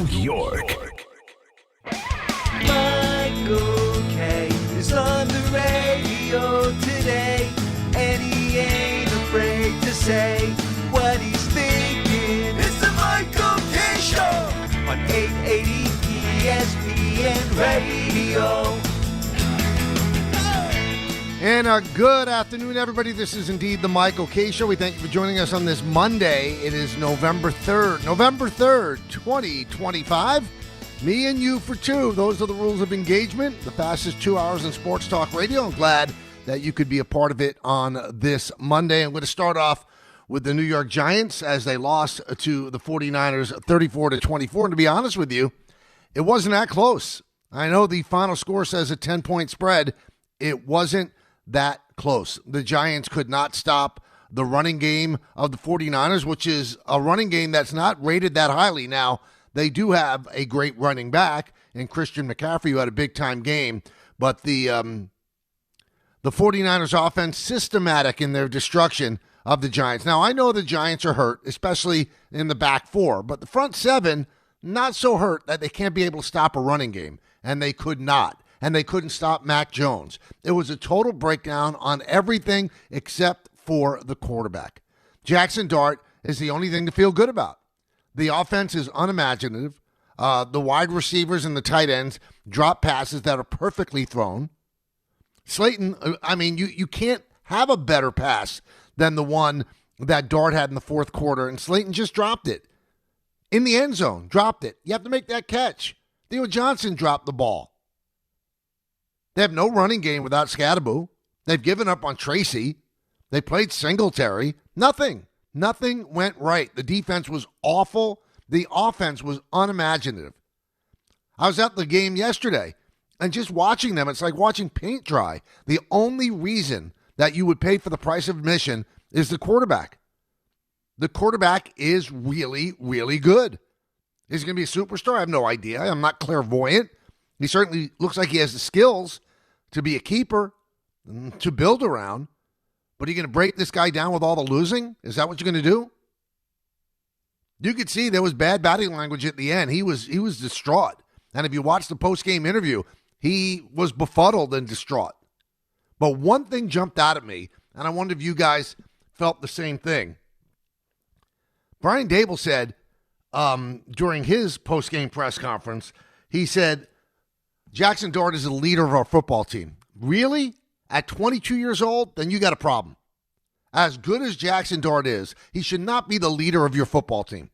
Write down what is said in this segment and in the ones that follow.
New York. Michael K. is on the radio today, and he ain't afraid to say what he's thinking. It's the Michael K. Show on 880 ESPN Radio. And good afternoon, everybody. This is indeed the Michael K. Show. We thank you for joining us on this Monday. It is November 3rd, 2025. Me and you for two. Those are the rules of engagement. The fastest 2 hours in sports talk radio. I'm glad that you could be a part of it on this Monday. I'm going to start off with the New York Giants as they lost to the 49ers 34-24. And to be honest with you, it wasn't that close. I know the final score says a 10-point spread. It wasn't that close. The Giants could not stop the running game of the 49ers, which is a running game that's not rated that highly. Now, they do have a great running back in Christian McCaffrey, who had a big-time game, but the 49ers offense systematic in their destruction of the Giants. Now, I know the Giants are hurt, especially in the back four, but the front seven, not so hurt that they can't be able to stop a running game, and they could not. And they couldn't stop Mac Jones. It was a total breakdown on everything except for the quarterback. Jackson Dart is the only thing to feel good about. The offense is unimaginative. The wide receivers and the tight ends drop passes that are perfectly thrown. Slayton, I mean, you can't have a better pass than the one that Dart had in the fourth quarter, and Slayton just dropped it. In the end zone, dropped it. You have to make that catch. Theo Johnson dropped the ball. They have no running game without Scadaboo. They've given up on Tracy. They played Singletary. Nothing went right. The defense was awful. The offense was unimaginative. I was at the game yesterday, and just watching them, it's like watching paint dry. The only reason that you would pay for the price of admission is the quarterback. The quarterback is really, really good. Is he going to be a superstar? I have no idea. I'm not clairvoyant. He certainly looks like he has the skills to be a keeper, to build around. But are you going to break this guy down with all the losing? Is that what you're going to do? You could see there was bad body language at the end. He was distraught. And if you watch the post-game interview, he was befuddled and distraught. But one thing jumped out at me, and I wonder if you guys felt the same thing. Brian Daboll said during his post-game press conference, he said, Jackson Dart is the leader of our football team. Really? At 22 years old? Then you got a problem. As good as Jackson Dart is, he should not be the leader of your football team.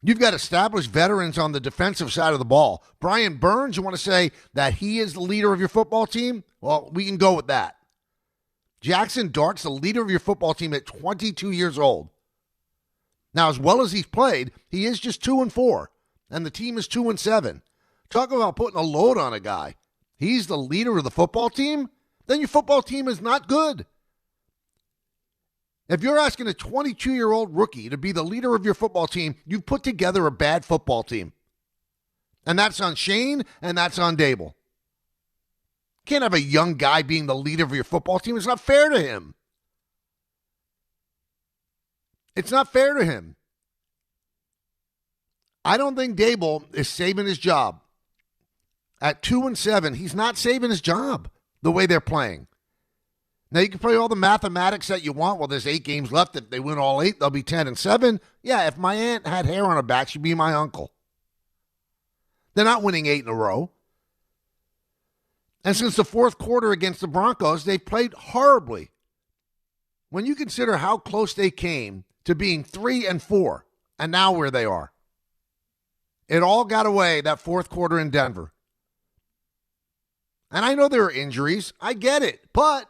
You've got established veterans on the defensive side of the ball. Brian Burns, you want to say that he is the leader of your football team? Well, we can go with that. Jackson Dart's the leader of your football team at 22 years old. Now, as well as he's played, he is just 2-4, and the team is 2-7. Talk about putting a load on a guy. He's the leader of the football team? Then your football team is not good. If you're asking a 22-year-old rookie to be the leader of your football team, you've put together a bad football team. And that's on Shane, and that's on Daboll. Can't have a young guy being the leader of your football team. It's not fair to him. It's not fair to him. I don't think Daboll is saving his job. At 2-7, he's not saving his job the way they're playing. Now, you can play all the mathematics that you want. Well, there's 8 games left. If they win all 8, they'll be 10-7. Yeah, if my aunt had hair on her back, she'd be my uncle. They're not winning 8 in a row. And since the fourth quarter against the Broncos, they've played horribly. When you consider how close they came to being 3-4, and now where they are. It all got away that fourth quarter in Denver. And I know there are injuries. I get it. But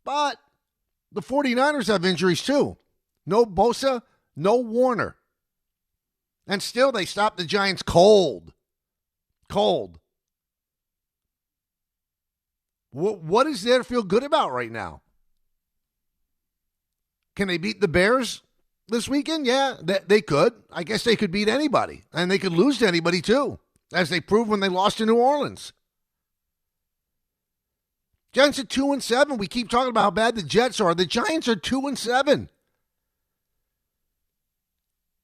the 49ers have injuries too. No Bosa, no Warner. And still they stopped the Giants cold. What is there to feel good about right now? Can they beat the Bears this weekend? Yeah, they could. I guess they could beat anybody. And they could lose to anybody too, as they proved when they lost to New Orleans. Giants are 2-7. We keep talking about how bad the Jets are. The Giants are 2-7.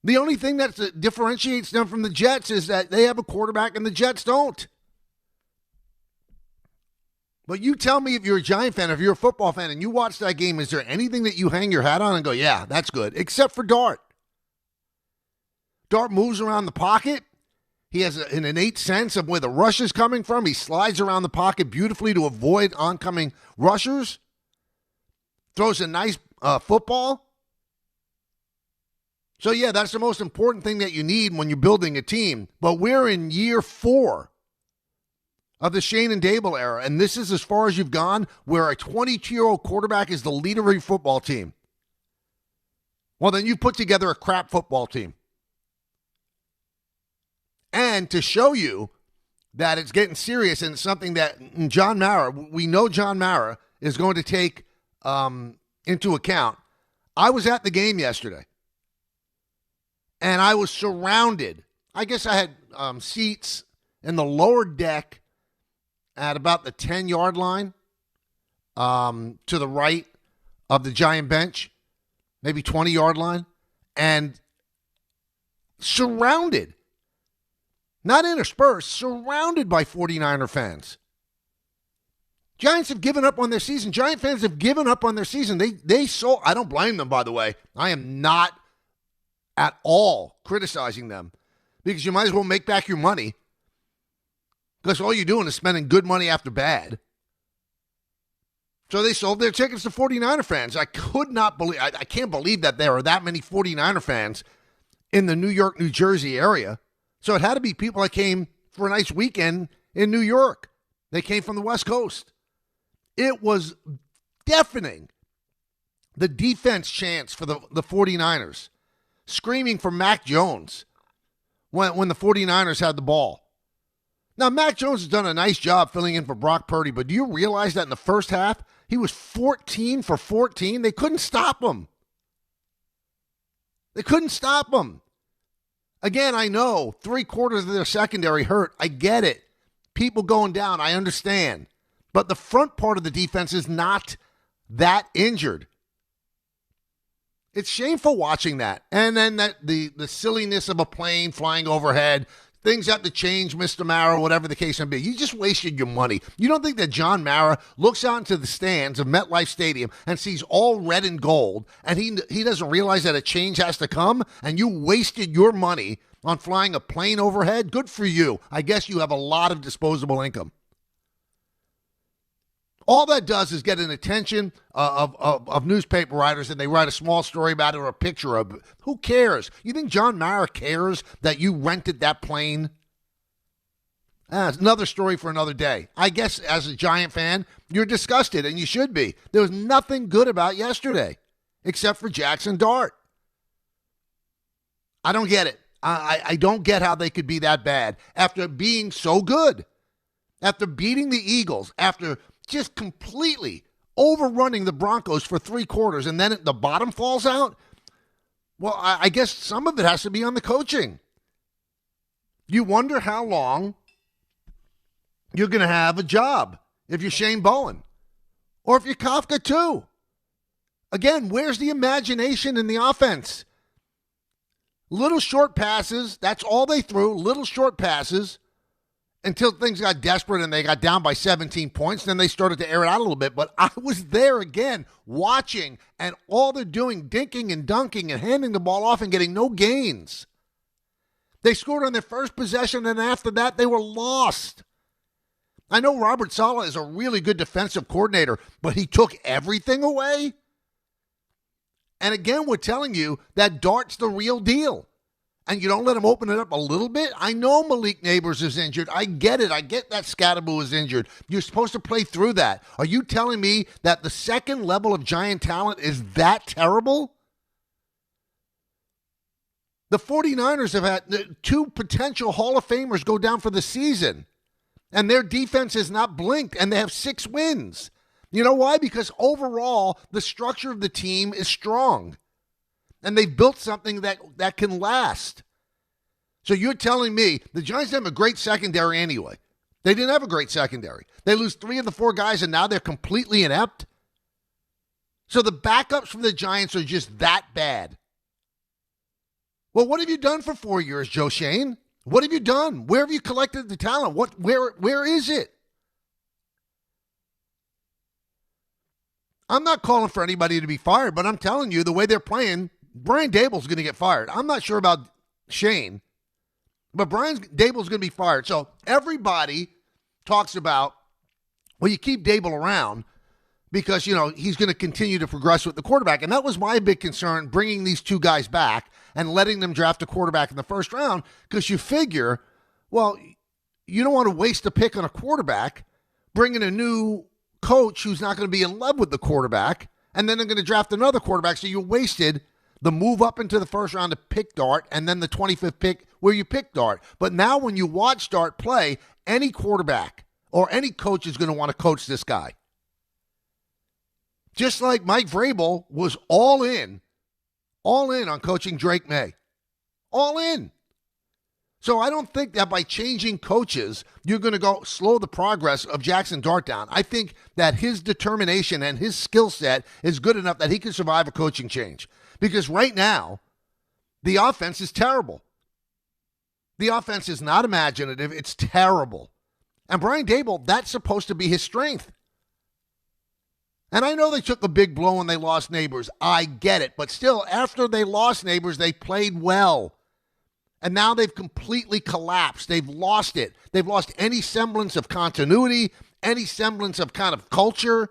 The only thing that differentiates them from the Jets is that they have a quarterback and the Jets don't. But you tell me, if you're a Giant fan, if you're a football fan and you watch that game, is there anything that you hang your hat on and go, yeah, that's good, except for Dart? Dart moves around the pocket. He has an innate sense of where the rush is coming from. He slides around the pocket beautifully to avoid oncoming rushers. Throws a nice football. So, yeah, that's the most important thing that you need when you're building a team. But we're in year 4 of the Shane and Daboll era, and this is as far as you've gone, where a 22-year-old quarterback is the leader of your football team. Well, then you put together a crap football team. And to show you that it's getting serious and it's something that John Mara, we know John Mara is going to take into account. I was at the game yesterday. And I was surrounded. I guess I had seats in the lower deck at about the 10-yard line to the right of the Giant bench, maybe 20-yard line, and surrounded, not interspersed, surrounded by 49er fans. Giants have given up on their season. Giant fans have given up on their season. They sold. I don't blame them, by the way. I am not at all criticizing them, because you might as well make back your money, because all you're doing is spending good money after bad. So they sold their tickets to 49er fans. I could not believe, I can't believe that there are that many 49er fans in the New York, New Jersey area. So it had to be people that came for a nice weekend in New York. They came from the West Coast. It was deafening, the defense chants for the 49ers. Screaming for Mac Jones when the 49ers had the ball. Now, Mac Jones has done a nice job filling in for Brock Purdy, but do you realize that in the first half, he was 14 for 14? They couldn't stop him. They couldn't stop him. Again, I know 3/4 of their secondary hurt. I get it. People going down, I understand. But the front part of the defense is not that injured. It's shameful watching that. And then the silliness of a plane flying overhead. Things have to change, Mr. Mara, whatever the case may be. You just wasted your money. You don't think that John Mara looks out into the stands of MetLife Stadium and sees all red and gold, and he doesn't realize that a change has to come, and you wasted your money on flying a plane overhead? Good for you. I guess you have a lot of disposable income. All that does is get an attention of newspaper writers, and they write a small story about it or a picture of it. Who cares? You think John Mara cares that you rented that plane? It's another story for another day. I guess as a Giant fan, you're disgusted, and you should be. There was nothing good about yesterday except for Jackson Dart. I don't get it. I don't get how they could be that bad after being so good, after beating the Eagles, after just completely overrunning the Broncos for 3/4, and then the bottom falls out. Well, I guess some of it has to be on the coaching. You wonder how long you're going to have a job if you're Shane Bowen, or if you're Kafka too. Again, where's the imagination in the offense? Little short passes, that's all they threw, little short passes, until things got desperate and they got down by 17 points. Then they started to air it out a little bit. But I was there again watching, and all they're doing, dinking and dunking and handing the ball off and getting no gains. They scored on their first possession, and after that, they were lost. I know Robert Saleh is a really good defensive coordinator, but he took everything away. And again, we're telling you that Dart's the real deal. And you don't let him open it up a little bit? I know Malik Neighbors is injured. I get it. I get that Scatterbo is injured. You're supposed to play through that. Are you telling me that the second level of Giant talent is that terrible? The 49ers have had 2 potential Hall of Famers go down for the season, and their defense has not blinked, and they have 6 wins. You know why? Because overall, the structure of the team is strong. And they've built something that can last. So you're telling me the Giants didn't have a great secondary anyway. They didn't have a great secondary. They lose 3 of the 4 guys, and now they're completely inept. So the backups from the Giants are just that bad. Well, what have you done for 4 years, Joe Shane? What have you done? Where have you collected the talent? Where is it? I'm not calling for anybody to be fired, but I'm telling you, the way they're playing, Brian Daboll's going to get fired. I'm not sure about Shane, but Brian Daboll's going to be fired. So everybody talks about, well, you keep Daboll around because, he's going to continue to progress with the quarterback. And that was my big concern, bringing these two guys back and letting them draft a quarterback in the first round, because you figure, well, you don't want to waste a pick on a quarterback, bringing a new coach who's not going to be in love with the quarterback, and then they're going to draft another quarterback. So you wasted the move up into the first round to pick Dart, and then the 25th pick where you pick Dart. But now when you watch Dart play, any quarterback or any coach is going to want to coach this guy. Just like Mike Vrabel was all in on coaching Drake May. All in. So I don't think that by changing coaches, you're going to go slow the progress of Jackson Dart down. I think that his determination and his skill set is good enough that he can survive a coaching change. Because right now, the offense is terrible. The offense is not imaginative. It's terrible. And Brian Daboll, that's supposed to be his strength. And I know they took a big blow when they lost Neighbors. I get it. But still, after they lost Neighbors, they played well. And now they've completely collapsed. They've lost it. They've lost any semblance of continuity, any semblance of kind of culture.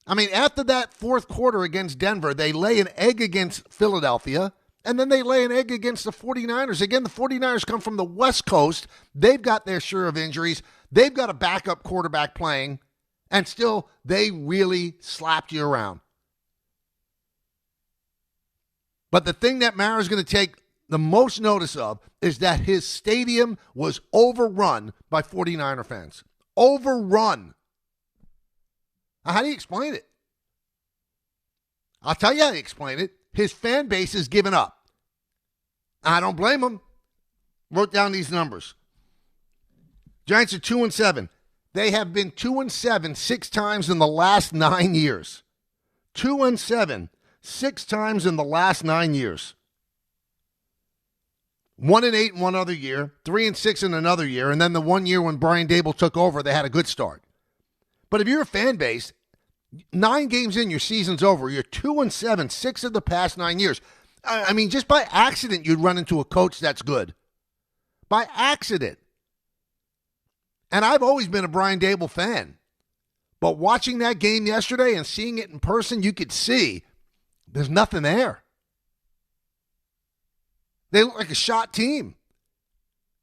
I mean, after that fourth quarter against Denver, they lay an egg against Philadelphia, and then they lay an egg against the 49ers. Again, the 49ers come from the West Coast. They've got their share of injuries. They've got a backup quarterback playing, and still, they really slapped you around. But the thing that Mara's going to take the most notice of is that his stadium was overrun by 49er fans. Overrun. Now, how do you explain it? I'll tell you how to explain it. His fan base has given up. I don't blame him. Wrote down these numbers. Giants are 2-7. They have been 2-7 6 times in the last 9 years. 2-7 6 times in the last 9 years. 1-8 in one other year, 3-6 in another year, and then the 1 year when Brian Daboll took over, they had a good start. But if you're a fan base, 9 games in, your season's over. You're 2-7 6 of the past 9 years. I mean, just by accident, you'd run into a coach that's good. By accident. And I've always been a Brian Daboll fan. But watching that game yesterday and seeing it in person, you could see there's nothing there. They look like a shot team.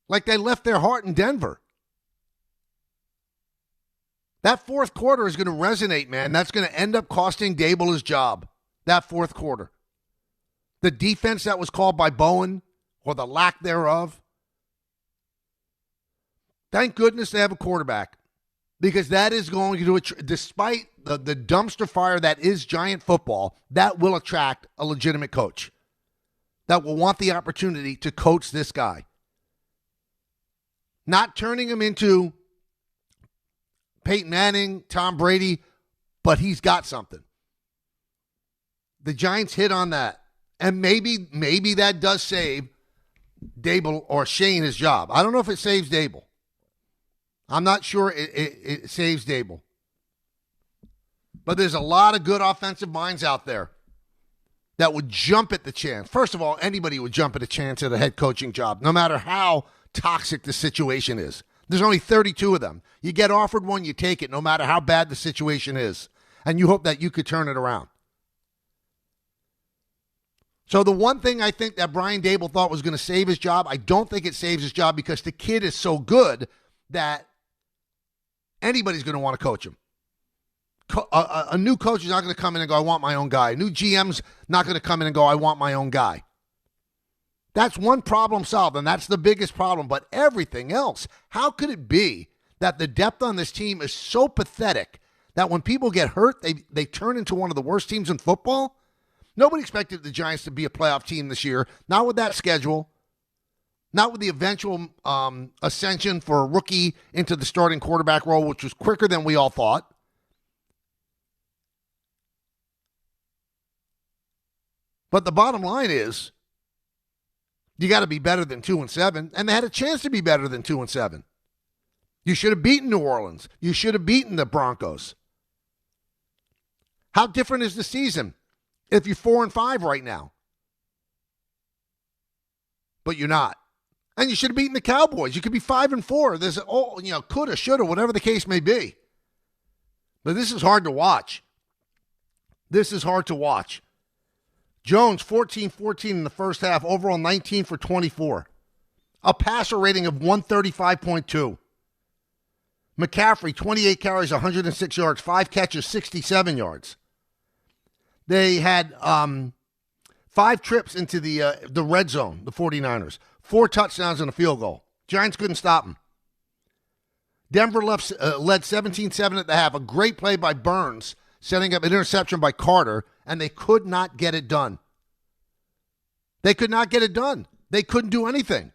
Like they left their heart in Denver. That fourth quarter is going to resonate, man. That's going to end up costing Daboll his job. That fourth quarter. The defense that was called by Bowen, or the lack thereof. Thank goodness they have a quarterback. Because that is going to, despite the dumpster fire that is Giant football, that will attract a legitimate coach that will want the opportunity to coach this guy. Not turning him into Peyton Manning, Tom Brady, but he's got something. The Giants hit on that. And maybe that does save Daboll or Shane his job. I don't know if it saves Daboll. I'm not sure it saves Daboll. But there's a lot of good offensive minds out there that would jump at the chance. First of all, anybody would jump at a chance at a head coaching job, no matter how toxic the situation is. There's only 32 of them. You get offered one, you take it, no matter how bad the situation is. And you hope that you could turn it around. So the one thing I think that Brian Daboll thought was going to save his job, I don't think it saves his job because the kid is so good that anybody's going to want to coach him. A new coach is not going to come in and go, I want my own guy. A new GM's not going to come in and go, I want my own guy. That's one problem solved, and that's the biggest problem. But everything else, how could it be that the depth on this team is so pathetic that when people get hurt, they turn into one of the worst teams in football? Nobody expected the Giants to be a playoff team this year. Not with that schedule. Not with the eventual ascension for a rookie into the starting quarterback role, which was quicker than we all thought. But the bottom line is you got to be better than 2-7, and they had a chance to be better than 2-7. You should have beaten New Orleans. You should have beaten the Broncos. How different is the season if you're 4-5 right now? But you're not. And you should have beaten the Cowboys. You could be 5-4. There's coulda, shoulda, whatever the case may be. But this is hard to watch. This is hard to watch. Jones, 14-14 in the first half, overall 19 for 24. A passer rating of 135.2. McCaffrey, 28 carries, 106 yards, 5 catches, 67 yards. They had 5 trips into the red zone, the 49ers. 4 touchdowns and a field goal. Giants couldn't stop them. Denver led 17-7 at the half. A great play by Burns, setting up an interception by Carter, and they could not get it done. They could not get it done. They couldn't do anything.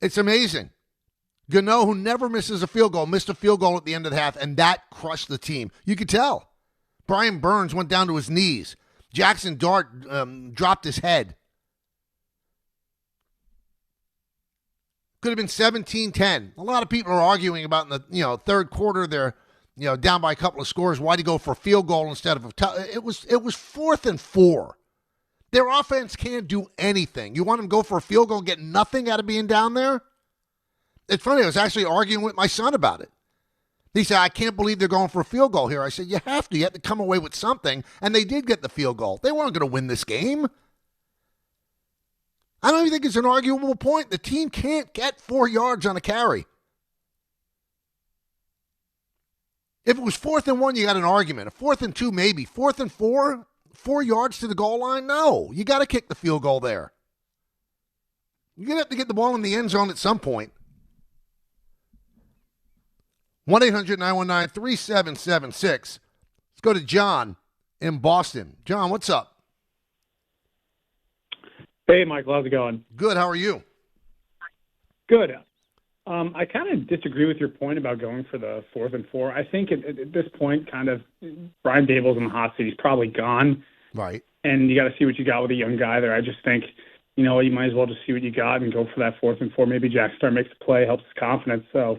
It's amazing. Gano, who never misses a field goal, missed a field goal at the end of the half, and that crushed the team. You could tell. Brian Burns went down to his knees. Jackson Dart dropped his head. Could have been 17-10. A lot of people are arguing about in the third quarter they're down by a couple of scores. Why'd he go for a field goal instead of it was 4th and 4. Their offense can't do anything. You want them to go for a field goal and get nothing out of being down there? It's funny, I was actually arguing with my son about it. He said, I can't believe they're going for a field goal here. I said, you have to come away with something. And they did get the field goal. They weren't going to win this game. I don't even think it's an arguable point. The team can't get 4 yards on a carry. If it was 4th and 1, you got an argument. A 4th and 2, maybe. 4th and 4, 4 yards to the goal line? No. You got to kick the field goal there. You're going to have to get the ball in the end zone at some point. 1-800-919-3776. Let's go to John in Boston. John, what's up? Hey, Michael. How's it going? Good. How are you? Good. I kind of disagree with your point about going for the 4th and 4. I think at this point, kind of, Brian Daboll's in the hot seat. He's probably gone. Right. And you got to see what you got with a young guy there. I just think, you might as well just see what you got and go for that 4th and 4. Maybe Jack Star makes a play, helps his confidence. So,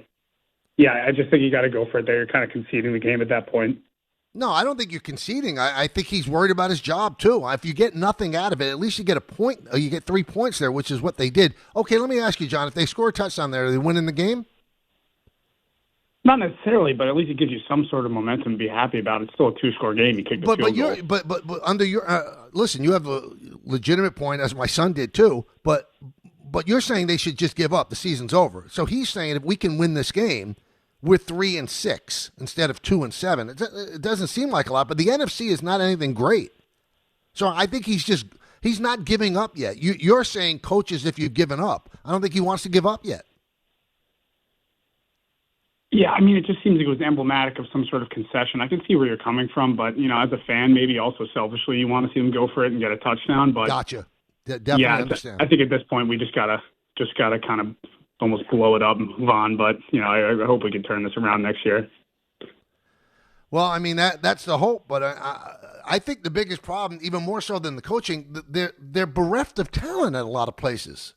yeah, I just think you got to go for it there. You're kind of conceding the game at that point. No, I don't think you're conceding. I think he's worried about his job, too. If you get nothing out of it, at least you get a point. You get 3 points there, which is what they did. Okay, let me ask you, John, if they score a touchdown there, are they winning the game? Not necessarily, but at least it gives you some sort of momentum to be happy about. It's still a 2-score game. You kick the field goal. But under your listen, you have a legitimate point, as my son did too. But you're saying they should just give up. The season's over. So he's saying if we can win this game, we're 3-6 instead of 2-7. It doesn't seem like a lot, but the NFC is not anything great. So I think he's not giving up yet. You're saying, coaches, if you've given up. I don't think he wants to give up yet. Yeah, I mean, it just seems like it was emblematic of some sort of concession. I can see where you're coming from, but, as a fan, maybe also selfishly, you want to see them go for it and get a touchdown. But gotcha. Definitely understand. I think at this point we just gotta kind of almost blow it up and move on. But, I hope we can turn this around next year. Well, I mean, that's the hope. But I think the biggest problem, even more so than the coaching, they're bereft of talent at a lot of places.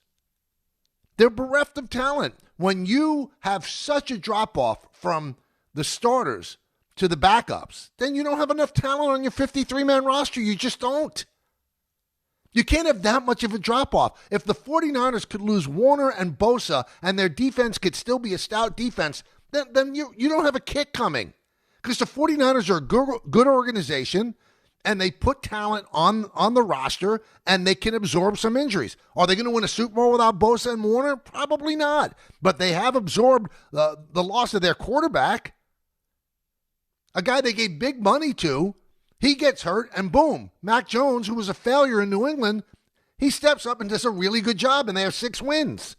They're bereft of talent. When you have such a drop-off from the starters to the backups, then you don't have enough talent on your 53-man roster. You just don't. You can't have that much of a drop-off. If the 49ers could lose Warner and Bosa and their defense could still be a stout defense, then you don't have a kick coming. Because the 49ers are a good organization, and they put talent on the roster, and they can absorb some injuries. Are they going to win a Super Bowl without Bosa and Warner? Probably not. But they have absorbed the loss of their quarterback, a guy they gave big money to. He gets hurt, and boom, Mac Jones, who was a failure in New England, he steps up and does a really good job, and they have 6 wins.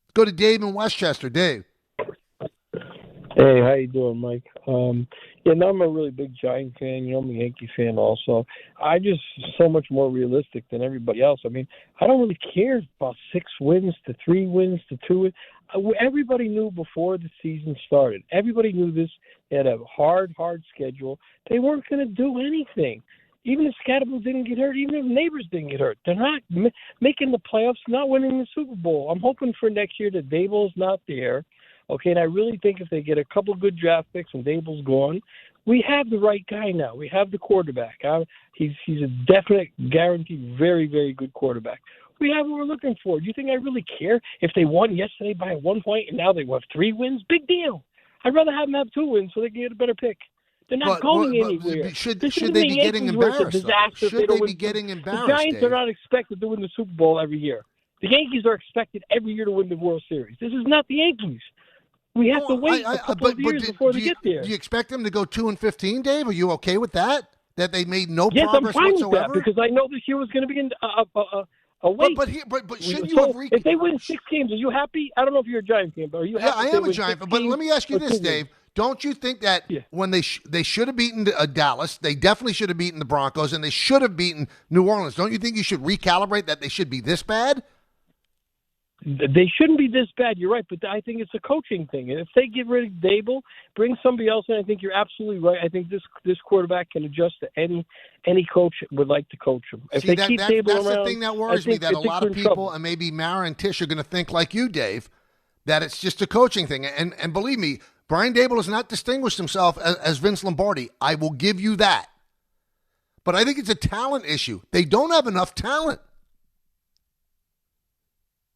Let's go to Dave in Westchester. Dave. Hey, how you doing, Mike? I'm a really big Giant fan. I'm a Yankee fan also. I just so much more realistic than everybody else. I mean, I don't really care about 6 wins to 3 wins to 2 wins. Everybody knew before the season started. Everybody knew this. They had a hard schedule. They weren't going to do anything. Even if Scatterbo didn't get hurt, even if Neighbors didn't get hurt, they're not making the playoffs, not winning the Super Bowl. I'm hoping for next year that Daboll's not there. Okay, and I really think if they get a couple good draft picks and Daboll's gone, we have the right guy now. We have the quarterback. He's a definite, guaranteed, very, very good quarterback. We have what we're looking for. Do you think I really care if they won yesterday by 1 point and now they have 3 wins? Big deal. I'd rather have them have 2 wins so they can get a better pick. They're not going anywhere. Should they be getting embarrassed? Should they be getting embarrassed? The Giants are not expected to win the Super Bowl every year. The Yankees are expected every year to win the World Series. This is not the Yankees. We have to wait a couple of years before they get there. Do you expect them to go 2-15, Dave? Are you okay with that? That they made no progress whatsoever? Yes, I'm fine with that because I know this year was going to be a wait. But shouldn't you have if they win 6 games, are you happy? I don't know if you're a Giant fan, but are you happy? Yeah, I am a Giant fan. But let me ask you this, Dave. Don't you think that when they should have beaten Dallas, they definitely should have beaten the Broncos, and they should have beaten New Orleans? Don't you think you should recalibrate that they should be this bad? They shouldn't be this bad. You're right, but I think it's a coaching thing. And if they get rid of Daboll, bring somebody else in, I think you're absolutely right. I think this quarterback can adjust to any coach would like to coach him. If they keep Daboll that's around, the thing that worries me, that a lot of people, and maybe Mara and Tish, are going to think like you, Dave, that it's just a coaching thing. And believe me, Brian Daboll has not distinguished himself as Vince Lombardi. I will give you that. But I think it's a talent issue. They don't have enough talent.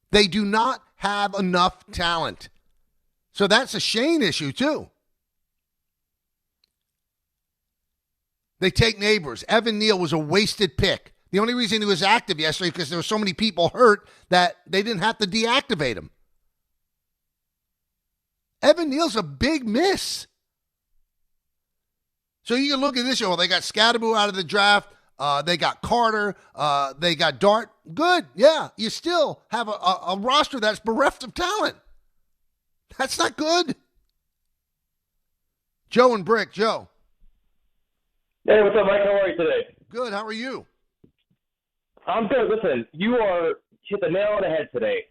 They do not have enough talent. So that's a Shane issue, too. They take Neighbors. Evan Neal was a wasted pick. The only reason he was active yesterday because there were so many people hurt that they didn't have to deactivate him. Evan Neal's a big miss. So you can look at this show. Well, they got Scatterbo out of the draft. They got Carter. They got Dart. Good. Yeah. You still have a roster that's bereft of talent. That's not good. Joe and Brick. Joe. Hey, what's up, Mike? How are you today? Good. How are you? I'm good. Listen, you hit the nail on the head today.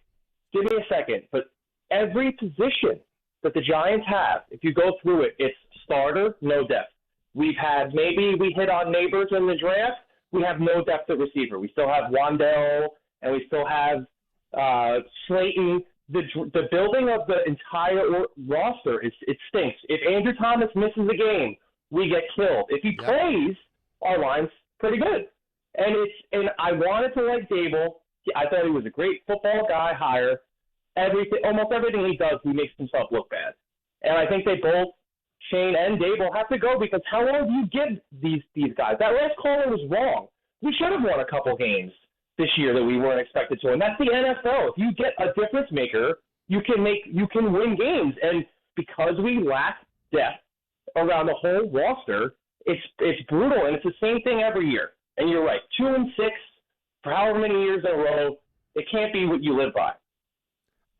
Give me a second. But every position that the Giants have, if you go through it, it's starter, no depth. We hit on Neighbors in the draft. We have no depth at receiver. We still have Wandell, and we still have Slayton. The building of the entire roster, it stinks. If Andrew Thomas misses a game, we get killed. If he plays, our line's pretty good. And I wanted to like Daboll. I thought he was a great football guy, hire. Almost everything he does, he makes himself look bad. And I think they both, Shane and Daboll, have to go because how long do you give these guys? That last caller was wrong. We should have won a couple games this year that we weren't expected to, and that's the NFL. If you get a difference maker, you can win games. And because we lack depth around the whole roster, it's brutal, and it's the same thing every year. And you're right, 2-6 for however many years in a row, it can't be what you live by.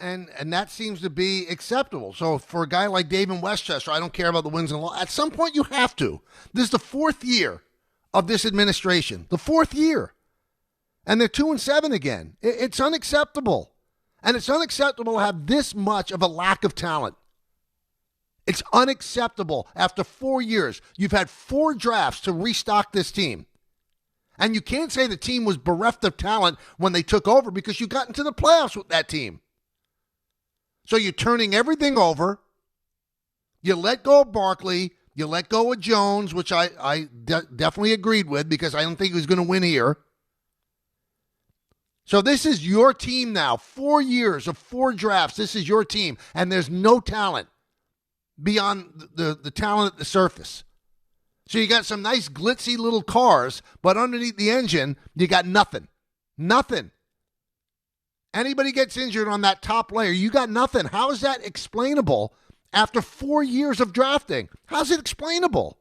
And that seems to be acceptable. So for a guy like Dave in Westchester, I don't care about the wins and losses. At some point, you have to. This is the 4th year of this administration. The 4th year. And they're 2-7 again. It's unacceptable. And it's unacceptable to have this much of a lack of talent. It's unacceptable. After 4 years, you've had 4 drafts to restock this team. And you can't say the team was bereft of talent when they took over because you got into the playoffs with that team. So you're turning everything over. You let go of Barkley. You let go of Jones, which I definitely agreed with because I don't think he was going to win here. So this is your team now. 4 years of 4 drafts. This is your team. And there's no talent beyond the talent at the surface. So you got some nice glitzy little cars, but underneath the engine, you got nothing. Nothing. Anybody gets injured on that top layer, you got nothing. How is that explainable after 4 years of drafting? How's it explainable?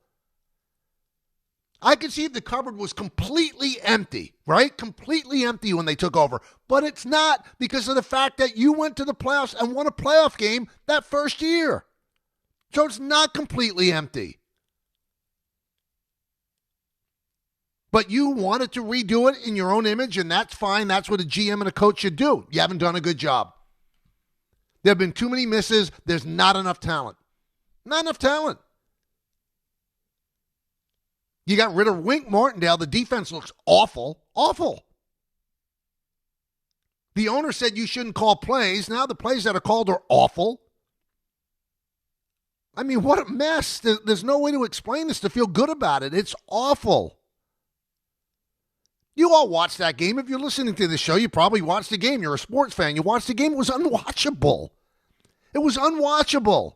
I could see if the cupboard was completely empty, right? Completely empty when they took over. But it's not because of the fact that you went to the playoffs and won a playoff game that first year. So it's not completely empty. But you wanted to redo it in your own image, and that's fine. That's what a GM and a coach should do. You haven't done a good job. There have been too many misses. There's not enough talent. Not enough talent. You got rid of Wink Martindale. The defense looks awful. Awful. The owner said you shouldn't call plays. Now the plays that are called are awful. I mean, what a mess. There's no way to explain this to feel good about it. It's awful. You all watched that game. If you're listening to this show, you probably watched the game. You're a sports fan. You watched the game. It was unwatchable. It was unwatchable.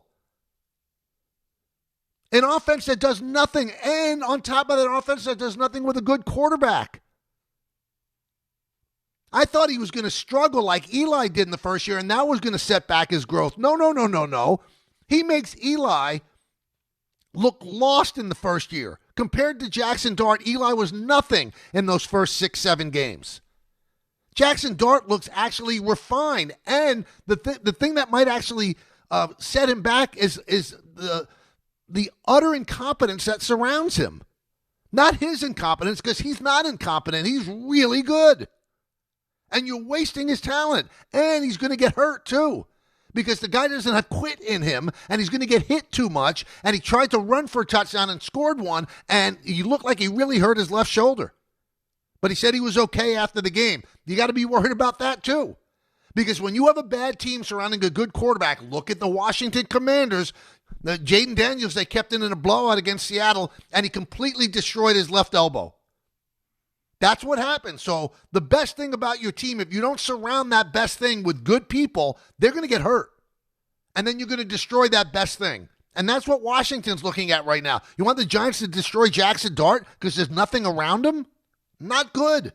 An offense that does nothing, and on top of that offense that does nothing with a good quarterback. I thought he was going to struggle like Eli did in the first year, and that was going to set back his growth. No. He makes Eli look lost in the first year. Compared to Jackson Dart, Eli was nothing in those first 6-7 games. Jackson Dart looks actually refined, and the thing that might actually set him back is the utter incompetence that surrounds him. Not his incompetence, because he's not incompetent. He's really good. And you're wasting his talent. And he's going to get hurt, too. Because the guy doesn't have quit in him, and he's going to get hit too much, and he tried to run for a touchdown and scored one, and he looked like he really hurt his left shoulder. But he said he was okay after the game. You got to be worried about that, too. Because when you have a bad team surrounding a good quarterback, look at the Washington Commanders. Jayden Daniels, they kept in a blowout against Seattle, and he completely destroyed his left elbow. That's what happens. So the best thing about your team, if you don't surround that best thing with good people, they're going to get hurt. And then you're going to destroy that best thing. And that's what Washington's looking at right now. You want the Giants to destroy Jackson Dart because there's nothing around him? Not good.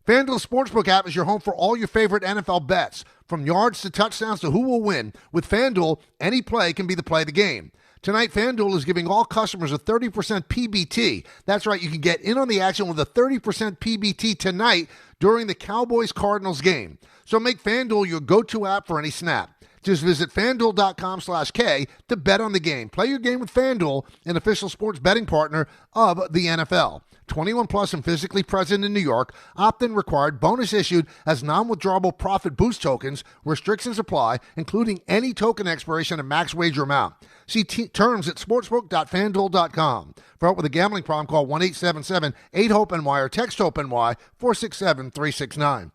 FanDuel Sportsbook app is your home for all your favorite NFL bets. From yards to touchdowns to who will win, with FanDuel, any play can be the play of the game. Tonight, FanDuel is giving all customers a 30% PBT. That's right, you can get in on the action with a 30% PBT tonight during the Cowboys-Cardinals game. So make FanDuel your go-to app for any snap. Just visit FanDuel.com/K to bet on the game. Play your game with FanDuel, an official sports betting partner of the NFL. 21 plus and physically present in New York. Opt-in required. Bonus issued as non-withdrawable profit boost tokens. Restrictions apply, including any token expiration and max wager amount. See terms at sportsbook.fanduel.com. For help with a gambling problem, call 1-877-8-HOPE-NY or text HOPE-NY 467-369.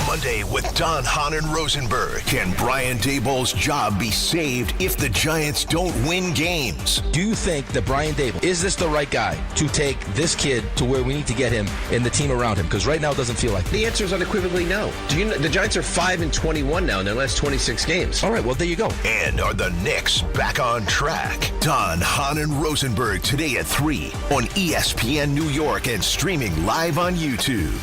Monday with Don, Hahn, and Rosenberg. Can Brian Daboll's job be saved if the Giants don't win games? Do you think that Brian Daboll, is this the right guy to take this kid to where we need to get him and the team around him? Because right now it doesn't feel like it. The answer is unequivocally no. Do you know, the Giants are 5-21 now in their last 26 games. All right, well, there you go. And are the Knicks back on track? Don, Hahn, and Rosenberg today at 3 on ESPN New York and streaming live on YouTube.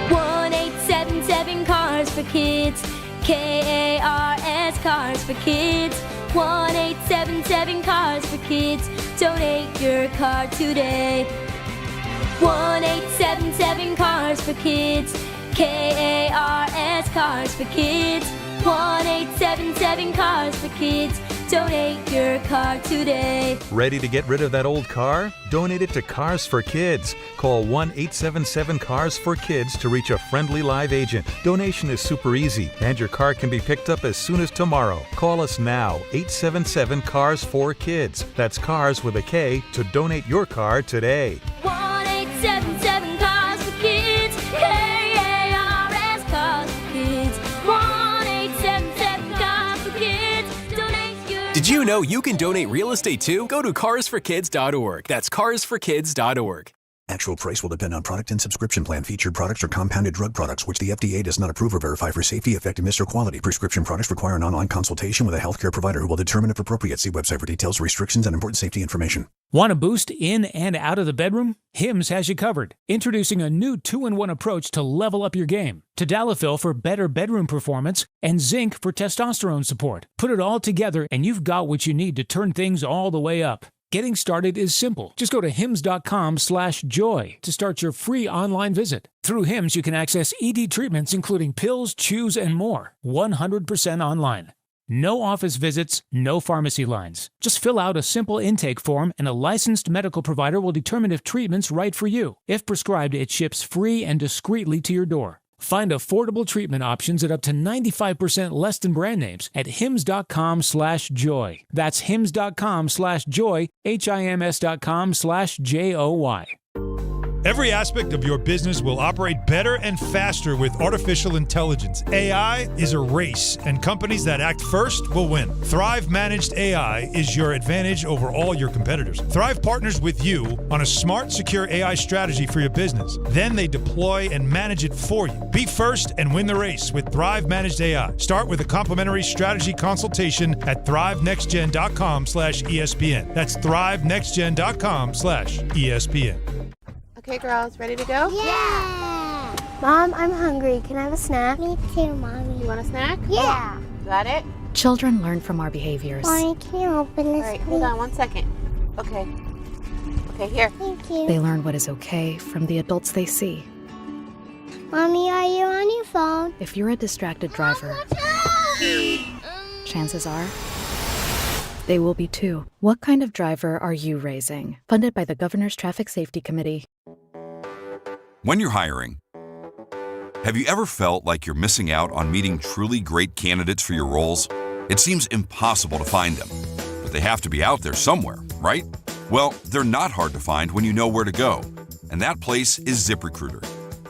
1-877 Cars for Kids. KARS Cars for Kids. 1-877 Cars for Kids. Donate your car today. 1-877 Cars for Kids. KARS Cars for Kids. 1-877 Cars for Kids. Donate your car today. Ready to get rid of that old car? Donate it to Cars for Kids. Call 1-877-CARS-FOR-KIDS to reach a friendly live agent. Donation is super easy, and your car can be picked up as soon as tomorrow. Call us now, 877-CARS-FOR-KIDS. That's Cars with a K to donate your car today. 1-877 Cars for Kids. KARS Cars for Kids. 1-877 Cars for Kids. Donate your. Did you know you can donate real estate too? Go to carsforkids.org. That's carsforkids.org. Actual price will depend on product and subscription plan. Featured products are compounded drug products, which the FDA does not approve or verify for safety, effectiveness, or quality. Prescription products require an online consultation with a healthcare provider who will determine if appropriate. See website for details, restrictions, and important safety information. Want a boost in and out of the bedroom? Hims has you covered. Introducing a new 2-in-1 approach to level up your game. Tadalafil for better bedroom performance and zinc for testosterone support. Put it all together and you've got what you need to turn things all the way up. Getting started is simple. Just go to hims.com/joy to start your free online visit. Through Hims, you can access ED treatments including pills, chews, and more. 100% online. No office visits, no pharmacy lines. Just fill out a simple intake form and a licensed medical provider will determine if treatment's right for you. If prescribed, it ships free and discreetly to your door. Find affordable treatment options at up to 95% less than brand names at hims.com/joy. That's hims.com/joy, HIMS.com/JOY. Every aspect of your business will operate better and faster with artificial intelligence. AI is a race, and companies that act first will win. Thrive Managed AI is your advantage over all your competitors. Thrive partners with you on a smart, secure AI strategy for your business. Then they deploy and manage it for you. Be first and win the race with Thrive Managed AI. Start with a complimentary strategy consultation at thrivenextgen.com/ESPN. That's thrivenextgen.com/ESPN. Okay, girls, ready to go? Yeah! Mom, I'm hungry. Can I have a snack? Me too, Mommy. You want a snack? Yeah! Got it? Children learn from our behaviors. Mommy, can you open this, All right, hold on 1 second. Okay. Okay, here. Thank you. They learn what is okay from the adults they see. Mommy, are you on your phone? If you're a distracted driver, chances are they will be too. What kind of driver are you raising? Funded by the Governor's Traffic Safety Committee. When you're hiring, have you ever felt like you're missing out on meeting truly great candidates for your roles? It seems impossible to find them, but they have to be out there somewhere, right? Well, they're not hard to find when you know where to go, and that place is ZipRecruiter.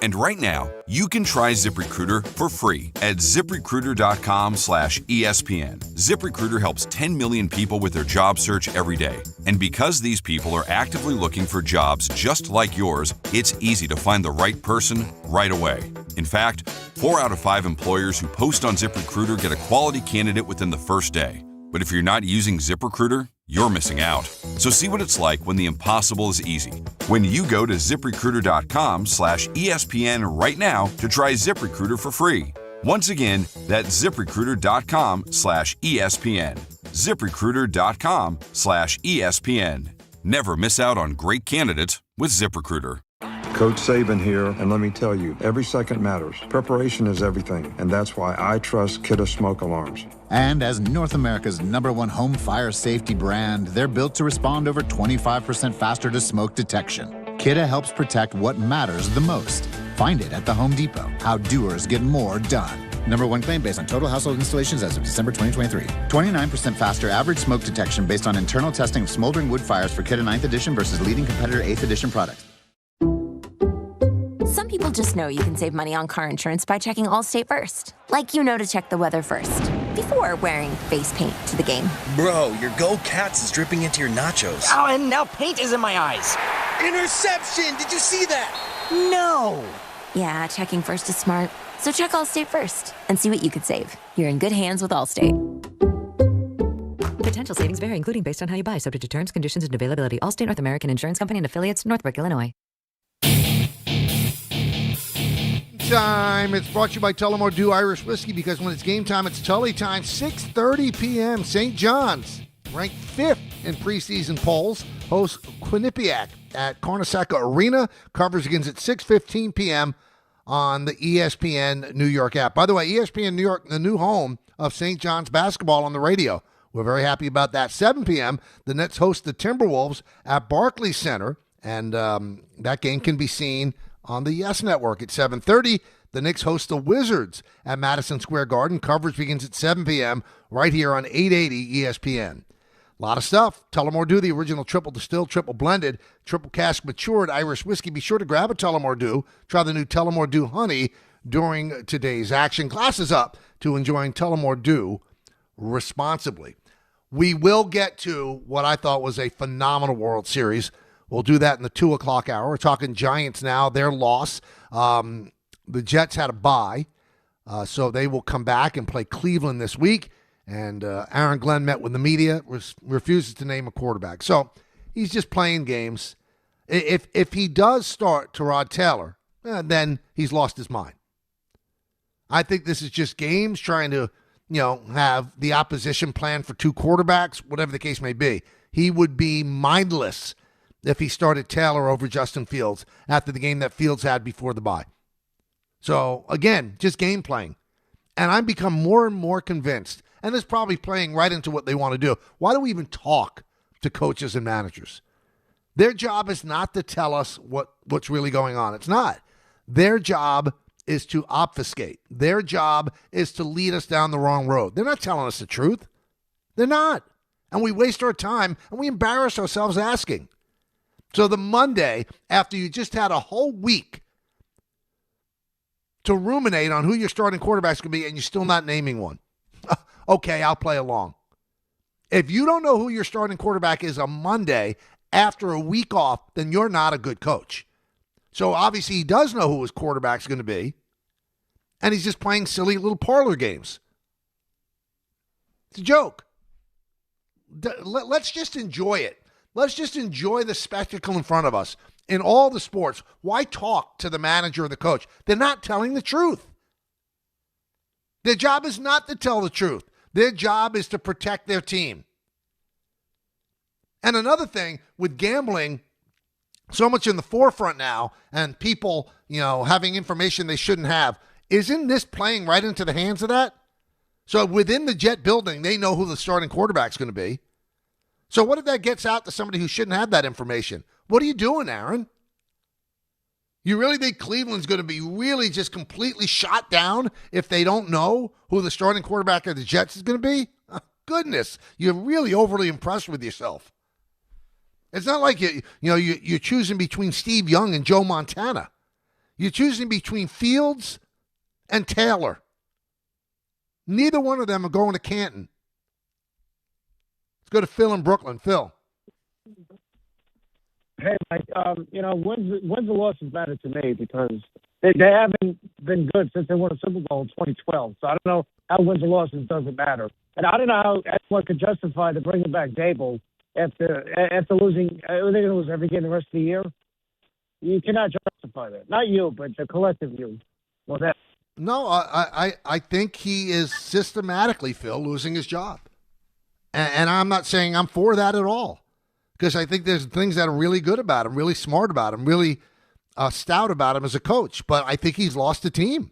And right now, you can try ZipRecruiter for free at ZipRecruiter.com/ESPN. ZipRecruiter helps 10 million people with their job search every day. And because these people are actively looking for jobs just like yours, it's easy to find the right person right away. In fact, 4 out of 5 employers who post on ZipRecruiter get a quality candidate within the first day. But if you're not using ZipRecruiter, you're missing out. So see what it's like when the impossible is easy. When you go to ZipRecruiter.com/ESPN right now to try ZipRecruiter for free. Once again, that's ZipRecruiter.com/ESPN. ZipRecruiter.com/ESPN. Never miss out on great candidates with ZipRecruiter. Coach Saban here, and let me tell you, every second matters. Preparation is everything, and that's why I trust Kidde Smoke Alarms. And as North America's #1 home fire safety brand, they're built to respond over 25% faster to smoke detection. Kidde helps protect what matters the most. Find it at the Home Depot. How doers get more done. #1 claim based on total household installations as of December 2023. 29% faster average smoke detection based on internal testing of smoldering wood fires for Kidde 9th edition versus leading competitor 8th edition products. Some people just know you can save money on car insurance by checking Allstate first. Like you know to check the weather first, before wearing face paint to the game. Bro, your Go Cats is dripping into your nachos. Oh, and now paint is in my eyes. Interception! Did you see that? No! Yeah, checking first is smart. So check Allstate first and see what you could save. You're in good hands with Allstate. Potential savings vary, including based on how you buy, subject to terms, conditions, and availability. Allstate North American Insurance Company and affiliates, Northbrook, Illinois. Time. It's brought to you by Tullamore Dew Irish Whiskey, because when it's game time, it's Tully time. 6:30 p.m. St. John's, ranked 5th in preseason polls, hosts Quinnipiac at Carnesecca Arena. Coverage begins at 6:15 p.m. on the ESPN New York app. By the way, ESPN New York, the new home of St. John's basketball on the radio. We're very happy about that. 7 p.m., the Nets host the Timberwolves at Barclays Center, and that game can be seen on the Yes Network at 7:30. The Knicks host the Wizards at Madison Square Garden. Coverage begins at 7 p.m. right here on 880 ESPN. A lot of stuff. Tullamore Dew, the original triple distilled, triple blended, triple cask matured Irish whiskey. Be sure to grab a Tullamore Dew. Try the new Tullamore Dew Honey during today's action. Glasses up to enjoying Tullamore Dew responsibly. We will get to what I thought was a phenomenal World Series. We'll do that in the 2 o'clock hour. We're talking Giants now, their loss. The Jets had a bye, so they will come back and play Cleveland this week. And Aaron Glenn met with the media, refuses to name a quarterback. So he's just playing games. If he does start Tyrod Taylor, then he's lost his mind. I think this is just games trying to, have the opposition plan for 2 quarterbacks, whatever the case may be. He would be mindless if he started Taylor over Justin Fields after the game that Fields had before the bye. So, again, just game playing. And I've become more and more convinced And it's probably playing right into what they want to do. Why do we even talk to coaches and managers? Their job is not to tell us what's really going on. It's not. Their job is to obfuscate. Their job is to lead us down the wrong road. They're not telling us the truth. They're not. And we waste our time and we embarrass ourselves asking. So the Monday, after you just had a whole week to ruminate on who your starting quarterback's going to be and you're still not naming one, okay, I'll play along. If you don't know who your starting quarterback is on Monday after a week off, then you're not a good coach. So obviously he does know who his quarterback's going to be, and he's just playing silly little parlor games. It's a joke. Let's just enjoy it. Let's just enjoy the spectacle in front of us. In all the sports, why talk to the manager or the coach? They're not telling the truth. Their job is not to tell the truth. Their job is to protect their team. And another thing, with gambling so much in the forefront now and people, having information they shouldn't have, isn't this playing right into the hands of that? So within the Jet building, they know who the starting quarterback's going to be. So what if that gets out to somebody who shouldn't have that information? What are you doing, Aaron? You really think Cleveland's going to be really just completely shot down if they don't know who the starting quarterback of the Jets is going to be? Oh, goodness, you're really overly impressed with yourself. It's not like you're choosing between Steve Young and Joe Montana. You're choosing between Fields and Taylor. Neither one of them are going to Canton. Let's go to Phil in Brooklyn. Phil. Hey, Mike, wins or losses matter to me because they haven't been good since they won a Super Bowl in 2012. So I don't know how wins or losses doesn't matter. And I don't know how anyone could justify to bringing back Daboll after losing. Are they going to lose every game the rest of the year? You cannot justify that. Not you, but the collective you. Well, that. No, I think he is systematically, Phil, losing his job. And I'm not saying I'm for that at all. Because I think there's things that are really good about him, really smart about him, really stout about him as a coach. But I think he's lost the team.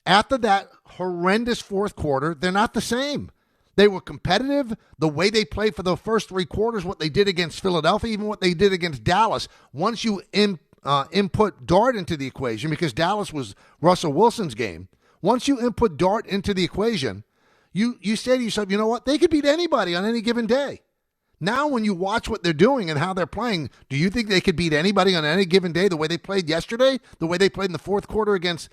After that horrendous fourth quarter, they're not the same. They were competitive. The way they played for the first three quarters, what they did against Philadelphia, even what they did against Dallas. Once you input Dart into the equation, because Dallas was Russell Wilson's game, once you input Dart into the equation, you say to yourself, you know what? They could beat anybody on any given day. Now, when you watch what they're doing and how they're playing, do you think they could beat anybody on any given day the way they played yesterday, the way they played in the fourth quarter against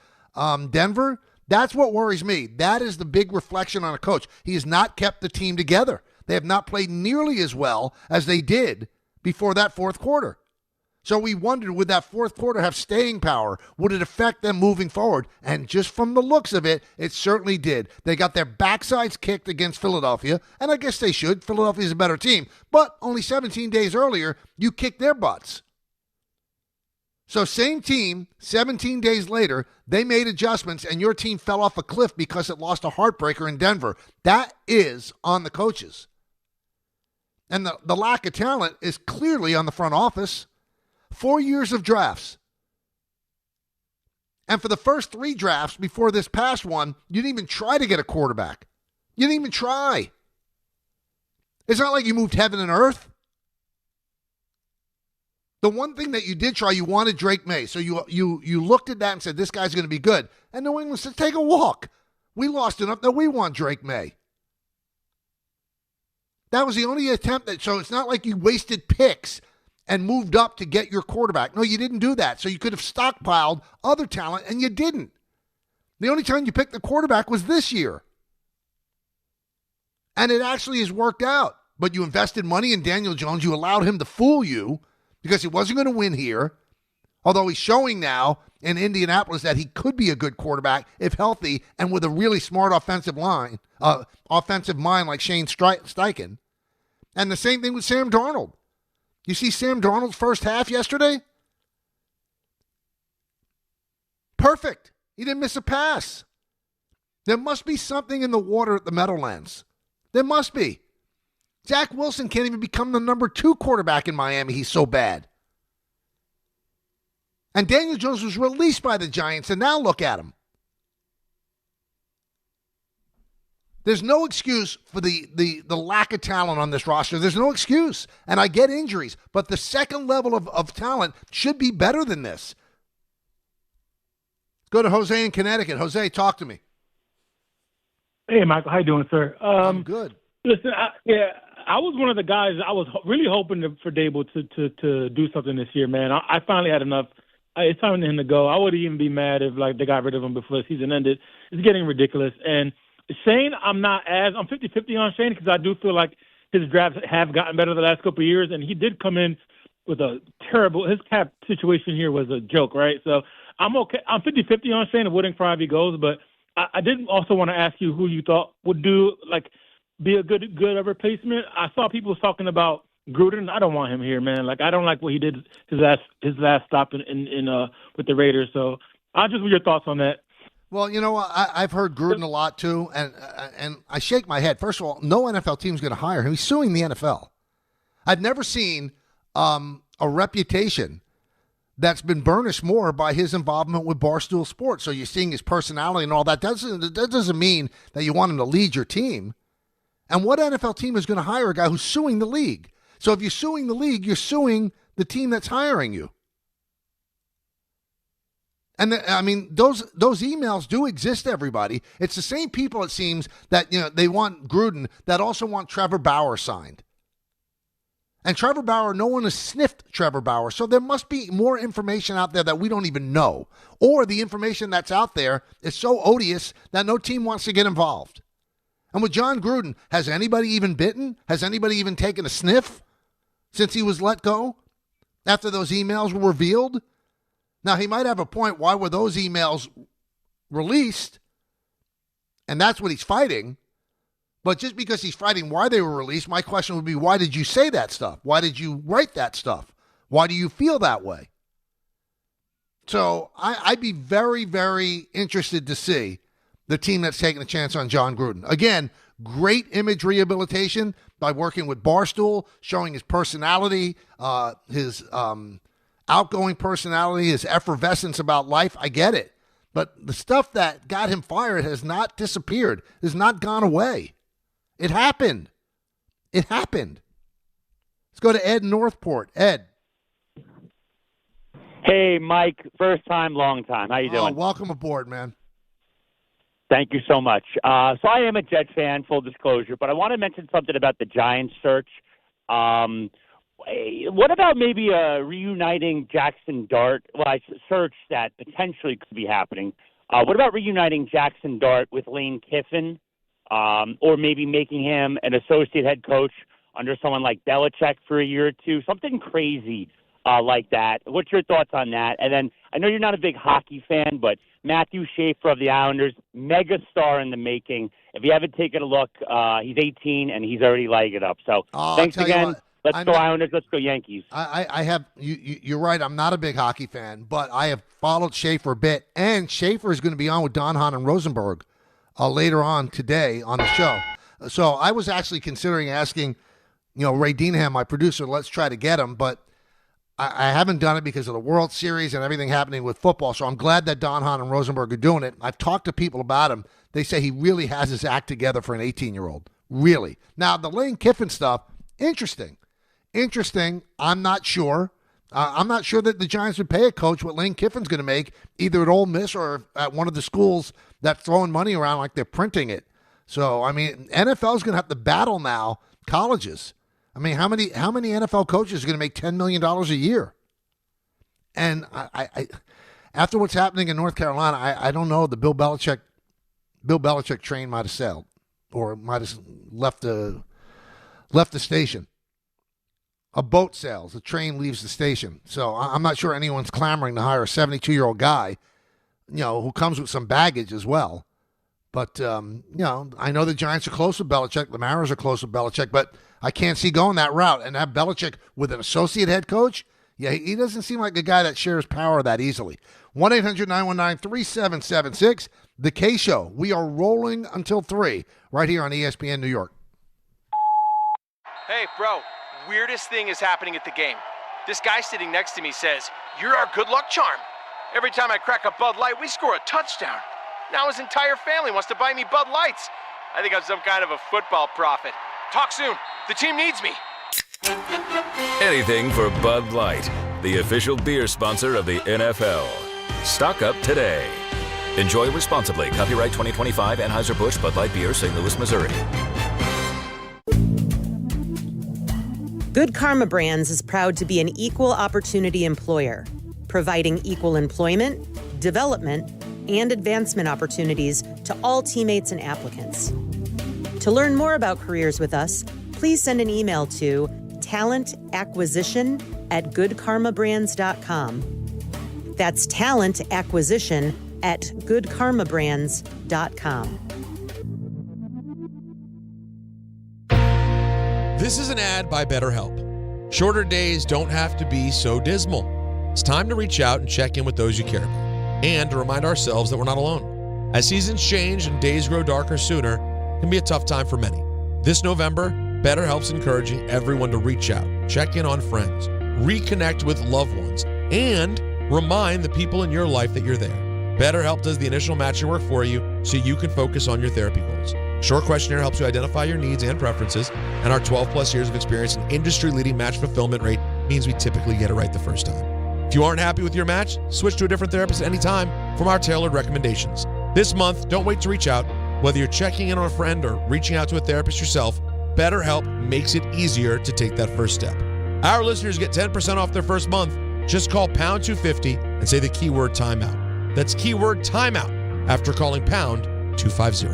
Denver? That's what worries me. That is the big reflection on a coach. He has not kept the team together. They have not played nearly as well as they did before that fourth quarter. So we wondered, would that fourth quarter have staying power? Would it affect them moving forward? And just from the looks of it, it certainly did. They got their backsides kicked against Philadelphia, and I guess they should. Philadelphia's a better team. But only 17 days earlier, you kicked their butts. So same team, 17 days later, they made adjustments, and your team fell off a cliff because it lost a heartbreaker in Denver. That is on the coaches. And the lack of talent is clearly on the front office. 4 years of drafts. And for the first three drafts before this past one, you didn't even try to get a quarterback. You didn't even try. It's not like you moved heaven and earth. The one thing that you did try, you wanted Drake May. So you looked at that and said, this guy's going to be good. And New England said, take a walk. We lost enough that we want Drake May. That was the only attempt. So it's not like you wasted picks and moved up to get your quarterback. No, you didn't do that. So you could have stockpiled other talent, and you didn't. The only time you picked the quarterback was this year. And it actually has worked out. But you invested money in Daniel Jones. You allowed him to fool you because he wasn't going to win here. Although he's showing now in Indianapolis that he could be a good quarterback if healthy and with a really smart offensive mind like Shane Steichen. And the same thing with Sam Darnold. You see Sam Darnold's first half yesterday? Perfect. He didn't miss a pass. There must be something in the water at the Meadowlands. There must be. Zach Wilson can't even become the number 2 quarterback in Miami. He's so bad. And Daniel Jones was released by the Giants, and now look at him. There's no excuse for the lack of talent on this roster. There's no excuse. And I get injuries, but the second level of talent should be better than this. Go to Jose in Connecticut. Jose, talk to me. Hey, Michael. How you doing, sir? I'm good. Listen, I was one of the guys. I was really hoping for Daboll to do something this year, man. I finally had enough. It's time for him to go. I wouldn't even be mad if they got rid of him before the season ended. It's getting ridiculous. And Shane, I'm 50-50 on Shane because I do feel like his drafts have gotten better the last couple of years, and he did come in with a terrible. His cap situation here was a joke, right? So I'm okay. I'm 50-50 on Shane. I wouldn't cry if he goes, but I did also want to ask you who you thought would be a good replacement. I saw people talking about Gruden. I don't want him here, man. I don't like what he did his last stop in with the Raiders. So I just want your thoughts on that. Well, you know, I've heard Gruden a lot too, and I shake my head. First of all, no NFL team is going to hire him. He's suing the NFL. I've never seen a reputation that's been burnished more by his involvement with Barstool Sports. So you're seeing his personality and all that. That doesn't mean that you want him to lead your team. And what NFL team is going to hire a guy who's suing the league? So if you're suing the league, you're suing the team that's hiring you. And those emails do exist, everybody. It's the same people, it seems, that they want Gruden that also want Trevor Bauer signed. And Trevor Bauer, no one has sniffed Trevor Bauer, so there must be more information out there that we don't even know. Or the information that's out there is so odious that no team wants to get involved. And with John Gruden, has anybody even bitten? Has anybody even taken a sniff since he was let go after those emails were revealed? Now, he might have a point. Why were those emails released? And that's what he's fighting. But just because he's fighting why they were released, my question would be, why did you say that stuff? Why did you write that stuff? Why do you feel that way? So I'd be very, very interested to see the team that's taking a chance on John Gruden. Again, great image rehabilitation by working with Barstool, showing his personality, his outgoing personality, his effervescence about life. I get it. But the stuff that got him fired has not disappeared, has not gone away. It happened. It happened. Let's go to Ed in Northport. Ed. Hey, Mike. First time, long time. How you doing? Welcome aboard, man. Thank you so much. So I am a Jets fan, full disclosure, but I want to mention something about the Giants search. What about maybe reuniting Jackson Dart? Well, I searched that potentially could be happening. What about reuniting Jackson Dart with Lane Kiffin, or maybe making him an associate head coach under someone like Belichick for a year or two? Something crazy like that. What's your thoughts on that? And then I know you're not a big hockey fan, but Matthew Schaefer of the Islanders, mega star in the making. If you haven't taken a look, he's 18 and he's already lighting it up. So thanks again. Let's go Islanders. Let's go Yankees. I have you're right. I'm not a big hockey fan, but I have followed Schaefer a bit, and Schaefer is going to be on with Don Hahn and Rosenberg later on today on the show. So I was actually considering asking, Ray Deanham, my producer, let's try to get him, but I haven't done it because of the World Series and everything happening with football. So I'm glad that Don Hahn and Rosenberg are doing it. I've talked to people about him. They say he really has his act together for an 18-year-old. Really. Now, the Lane Kiffin stuff, interesting. I'm not sure. I'm not sure that the Giants would pay a coach what Lane Kiffin's going to make, either at Ole Miss or at one of the schools that's throwing money around like they're printing it. So, NFL's going to have to battle now colleges. How many NFL coaches are going to make $10 million a year? And I after what's happening in North Carolina, I don't know. The Bill Belichick train might have sailed or might have left the station. A boat sails, a train leaves the station. So I'm not sure anyone's clamoring to hire a 72-year-old guy, who comes with some baggage as well. But, I know the Giants are close with Belichick. The Mariners are close with Belichick, but I can't see going that route. And have Belichick with an associate head coach? Yeah, he doesn't seem like a guy that shares power that easily. 1-800-919-3776, The K Show. We are rolling until 3 right here on ESPN New York. Hey, bro. Weirdest thing is happening at the game. This guy sitting next to me says, "You're our good luck charm. Every time I crack a Bud Light, we score a touchdown. Now his entire family wants to buy me Bud Lights. I think I'm some kind of a football prophet. Talk soon. The team needs me. Anything for Bud Light, the official beer sponsor of the NFL. Stock up today. Enjoy responsibly. Copyright 2025 Anheuser-Busch Bud Light Beer, St. Louis, Missouri. Good Karma Brands is proud to be an equal opportunity employer, providing equal employment, development, and advancement opportunities to all teammates and applicants. To learn more about careers with us, please send an email to talentacquisition@goodkarmabrands.com. That's talentacquisition@goodkarmabrands.com. This is an ad by BetterHelp. Shorter days don't have to be so dismal. It's time to reach out and check in with those you care about, and to remind ourselves that we're not alone. As seasons change and days grow darker sooner, it can be a tough time for many. This November, BetterHelp's encouraging everyone to reach out, check in on friends, reconnect with loved ones, and remind the people in your life that you're there. BetterHelp does the initial matching work for you so you can focus on your therapy goals. Short questionnaire helps you identify your needs and preferences, and our 12-plus years of experience and industry-leading match fulfillment rate means we typically get it right the first time. If you aren't happy with your match, switch to a different therapist at any time from our tailored recommendations. This month, don't wait to reach out. Whether you're checking in on a friend or reaching out to a therapist yourself, BetterHelp makes it easier to take that first step. Our listeners get 10% off their first month. Just call pound 250 and say the keyword timeout. That's keyword timeout after calling pound 250.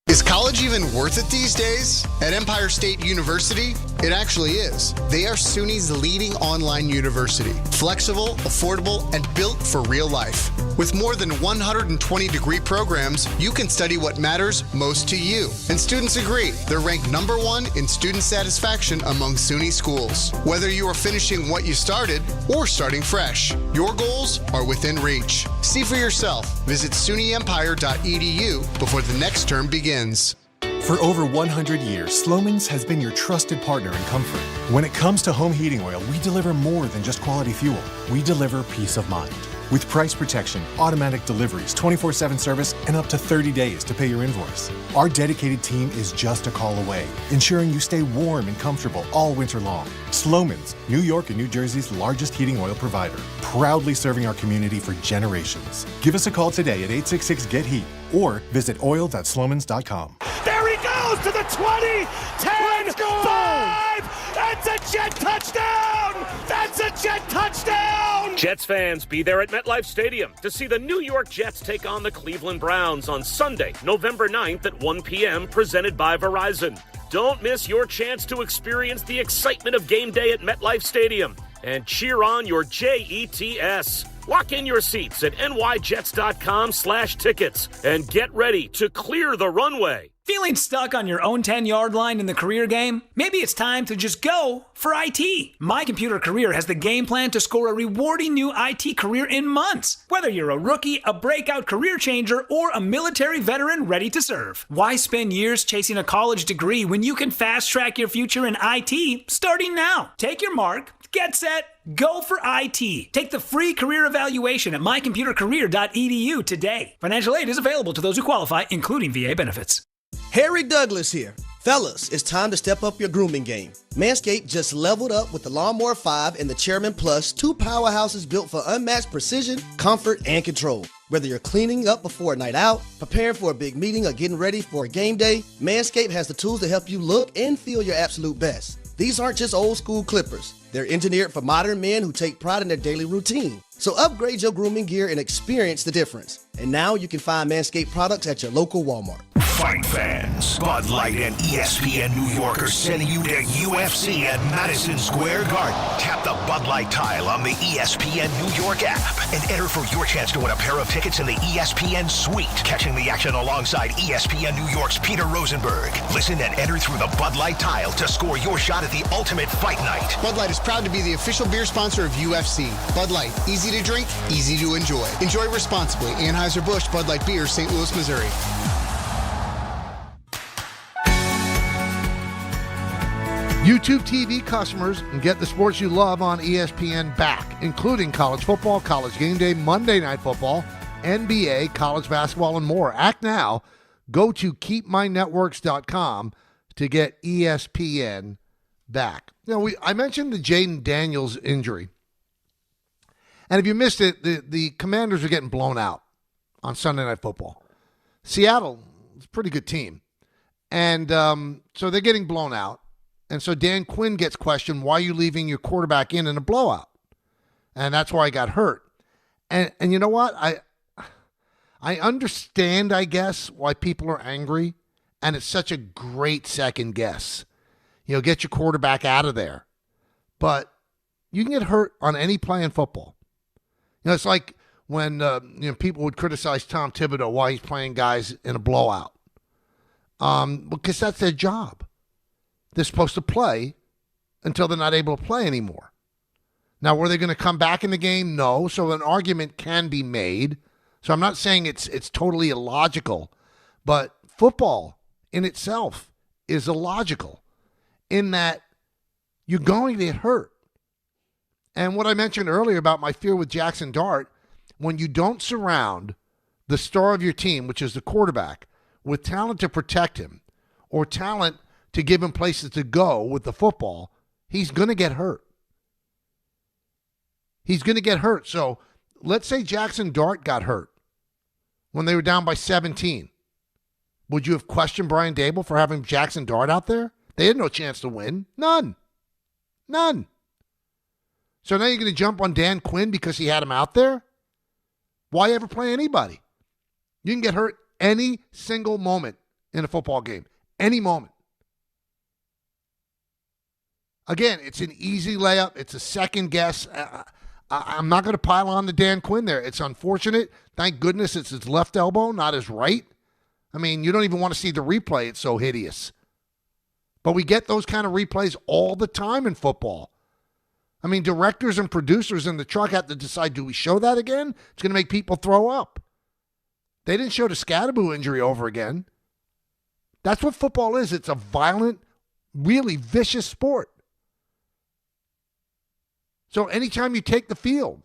Is college even worth it these days? At Empire State University, it actually is. They are SUNY's leading online university. Flexible, affordable, and built for real life. With more than 120 degree programs, you can study what matters most to you. And students agree. They're ranked #1 in student satisfaction among SUNY schools. Whether you are finishing what you started or starting fresh, your goals are within reach. See for yourself. Visit SUNYEmpire.edu before the next term begins. For over 100 years, Slomin's has been your trusted partner in comfort. When it comes to home heating oil, we deliver more than just quality fuel. We deliver peace of mind. With price protection, automatic deliveries, 24/7 service, and up to 30 days to pay your invoice. Our dedicated team is just a call away, ensuring you stay warm and comfortable all winter long. Slomin's, New York and New Jersey's largest heating oil provider, proudly serving our community for generations. Give us a call today at 866-GET-HEAT or visit oil.slomins.com. There he goes to the 20, 10, 5. That's a Jet touchdown. That's a Jet touchdown. Jets fans, be there at MetLife Stadium to see the New York Jets take on the Cleveland Browns on Sunday, November 9th at 1 p.m., presented by Verizon. Don't miss your chance to experience the excitement of game day at MetLife Stadium and cheer on your Jets. Lock in your seats at nyjets.com/tickets and get ready to clear the runway. Feeling stuck on your own 10-yard line in the career game? Maybe it's time to just go for IT. My Computer Career has the game plan to score a rewarding new IT career in months. Whether you're a rookie, a breakout career changer, or a military veteran ready to serve. Why spend years chasing a college degree when you can fast-track your future in IT starting now? Take your mark, get set, go for IT. Take the free career evaluation at mycomputercareer.edu today. Financial aid is available to those who qualify, including VA benefits. Harry Douglas here. Fellas, it's time to step up your grooming game. Manscaped just leveled up with the Lawnmower 5 and the Chairman Plus, two powerhouses built for unmatched precision, comfort, and control. Whether you're cleaning up before a night out, preparing for a big meeting, or getting ready for a game day, Manscaped has the tools to help you look and feel your absolute best. These aren't just old school clippers. They're engineered for modern men who take pride in their daily routine. So upgrade your grooming gear and experience the difference. And now you can find Manscaped products at your local Walmart. Fight fans, Bud Light and ESPN New York are sending you to UFC at Madison Square Garden. Tap the Bud Light tile on the ESPN New York app and enter for your chance to win a pair of tickets in the ESPN Suite. Catching the action alongside ESPN New York's Peter Rosenberg. Listen and enter through the Bud Light tile to score your shot at the ultimate fight night. Bud Light is proud to be the official beer sponsor of UFC. Bud Light, easy to drink, easy to enjoy. Enjoy responsibly. Anheuser-Busch Bud Light Beer, St. Louis, Missouri. YouTube TV customers can get the sports you love on ESPN back, including college football, college game day, Monday Night Football, NBA, college basketball, and more. Act now. Go to keepmynetworks.com to get ESPN back. I mentioned the Jayden Daniels injury. And if you missed it, the Commanders are getting blown out on Sunday Night Football. Seattle is a pretty good team. And so they're getting blown out. And so Dan Quinn gets questioned, why are you leaving your quarterback in a blowout? And that's why he got hurt. And you know what? I understand, I guess, why people are angry. And it's such a great second guess. Get your quarterback out of there. But you can get hurt on any play in football. It's like when people would criticize Tom Thibodeau why he's playing guys in a blowout. Because that's their job. They're supposed to play until they're not able to play anymore. Now, were they going to come back in the game? No. So an argument can be made. So I'm not saying it's totally illogical, but football in itself is illogical in that you're going to get hurt. And what I mentioned earlier about my fear with Jackson Dart, when you don't surround the star of your team, which is the quarterback, with talent to protect him or talent to give him places to go with the football, he's going to get hurt. He's going to get hurt. So let's say Jackson Dart got hurt when they were down by 17. Would you have questioned Brian Daboll for having Jackson Dart out there? They had no chance to win. None. So now you're going to jump on Dan Quinn because he had him out there? Why ever play anybody? You can get hurt any single moment in a football game. Any moment. Again, it's an easy layup. It's a second guess. I'm not going to pile on to Dan Quinn there. It's unfortunate. Thank goodness it's his left elbow, not his right. I mean, you don't even want to see the replay. It's so hideous. But we get those kind of replays all the time in football. I mean, directors and producers in the truck have to decide, do we show that again? It's going to make people throw up. They didn't show the Scadaboo injury over again. That's what football is. It's a violent, really vicious sport. So anytime you take the field,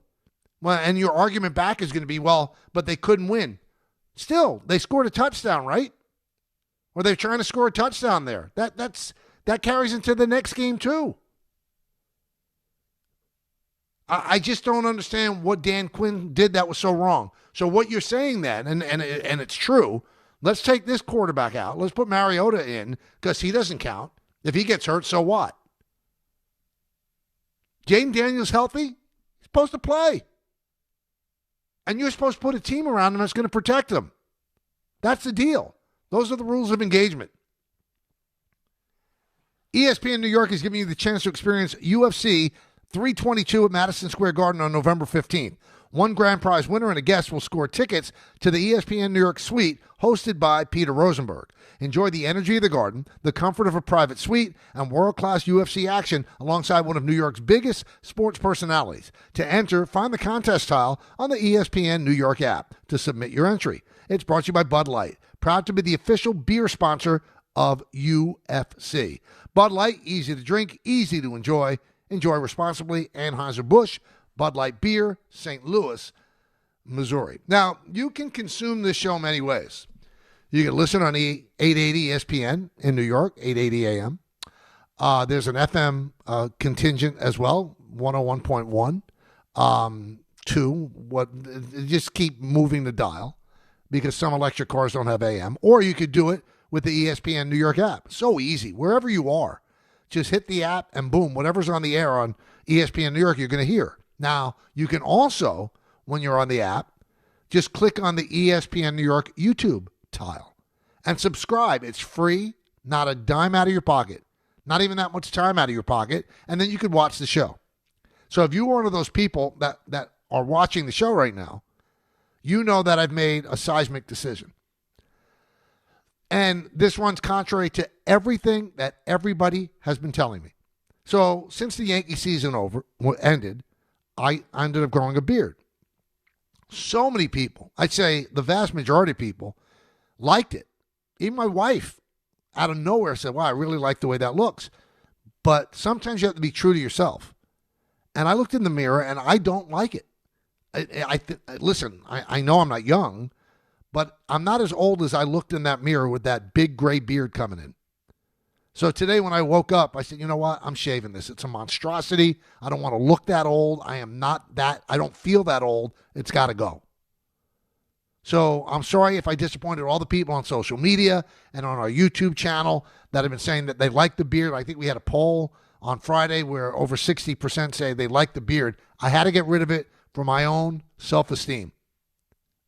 well, and your argument back is going to be, well, but they couldn't win. Still, they scored a touchdown, right? Or they're trying to score a touchdown there. That carries into the next game too. I just don't understand what Dan Quinn did that was so wrong. So what you're saying then, and it's true, let's take this quarterback out. Let's put Mariota in because he doesn't count. If he gets hurt, so what? Jayden Daniels healthy? He's supposed to play. And you're supposed to put a team around him that's going to protect him. That's the deal. Those are the rules of engagement. ESPN New York is giving you the chance to experience UFC 322 at Madison Square Garden on November 15th. One grand prize winner and a guest will score tickets to the ESPN New York suite hosted by Peter Rosenberg. Enjoy the energy of the Garden, the comfort of a private suite, and world-class UFC action alongside one of New York's biggest sports personalities. To enter, find the contest tile on the ESPN New York app to submit your entry. It's brought to you by Bud Light, proud to be the official beer sponsor of UFC. Bud Light, easy to drink, easy to enjoy. Enjoy responsibly. Anheuser-Busch, Bud Light Beer, St. Louis, Missouri. Now, you can consume this show many ways. You can listen on 880 ESPN in New York, 880 AM. There's an FM contingent as well, 101.1. Just keep moving the dial because some electric cars don't have AM. Or you could do it with the ESPN New York app. So easy. Wherever you are, just hit the app and boom, whatever's on the air on ESPN New York, you're going to hear. Now, you can also, when you're on the app, just click on the ESPN New York YouTube tile and subscribe. It's free, not a dime out of your pocket, not even that much time out of your pocket, and then you can watch the show. So if you're one of those people that are watching the show right now, you know that I've made a seismic decision. And this one's contrary to everything that everybody has been telling me. So since the Yankee season ended, I ended up growing a beard. So many people, I'd say the vast majority of people, liked it. Even my wife, out of nowhere, said, wow, I really like the way that looks. But sometimes you have to be true to yourself. And I looked in the mirror, and I don't like it. Listen, I know I'm not young, but I'm not as old as I looked in that mirror with that big gray beard coming in. So today when I woke up, I said, you know what? I'm shaving this. It's a monstrosity. I don't want to look that old. I am not that. I don't feel that old. It's got to go. So I'm sorry if I disappointed all the people on social media and on our YouTube channel that have been saying that they like the beard. I think we had a poll on Friday where over 60% say they like the beard. I had to get rid of it for my own self-esteem.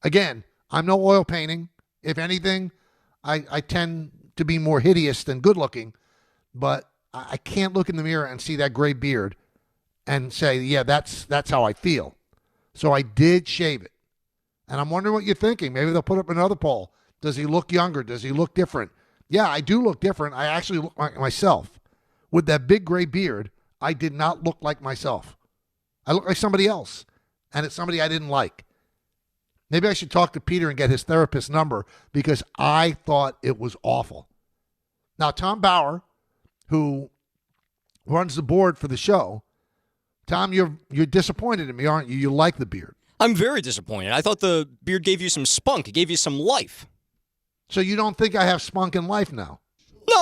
Again, I'm no oil painting. If anything, I tend to be more hideous than good looking, but I can't look in the mirror and see that gray beard and say, yeah, that's how I feel. So I did shave it. And I'm wondering what you're thinking. Maybe they'll put up another poll. Does he look younger? Does he look different? Yeah, I do look different. I actually look like myself. With that big gray beard, I did not look like myself. I look like somebody else, and it's somebody I didn't like. Maybe I should talk to Peter and get his therapist's number because I thought it was awful. Now, Tom Bauer, who runs the board for the show, Tom, you're disappointed in me, aren't you? You like the beard. I'm very disappointed. I thought the beard gave you some spunk. It gave you some life. So you don't think I have spunk in life now?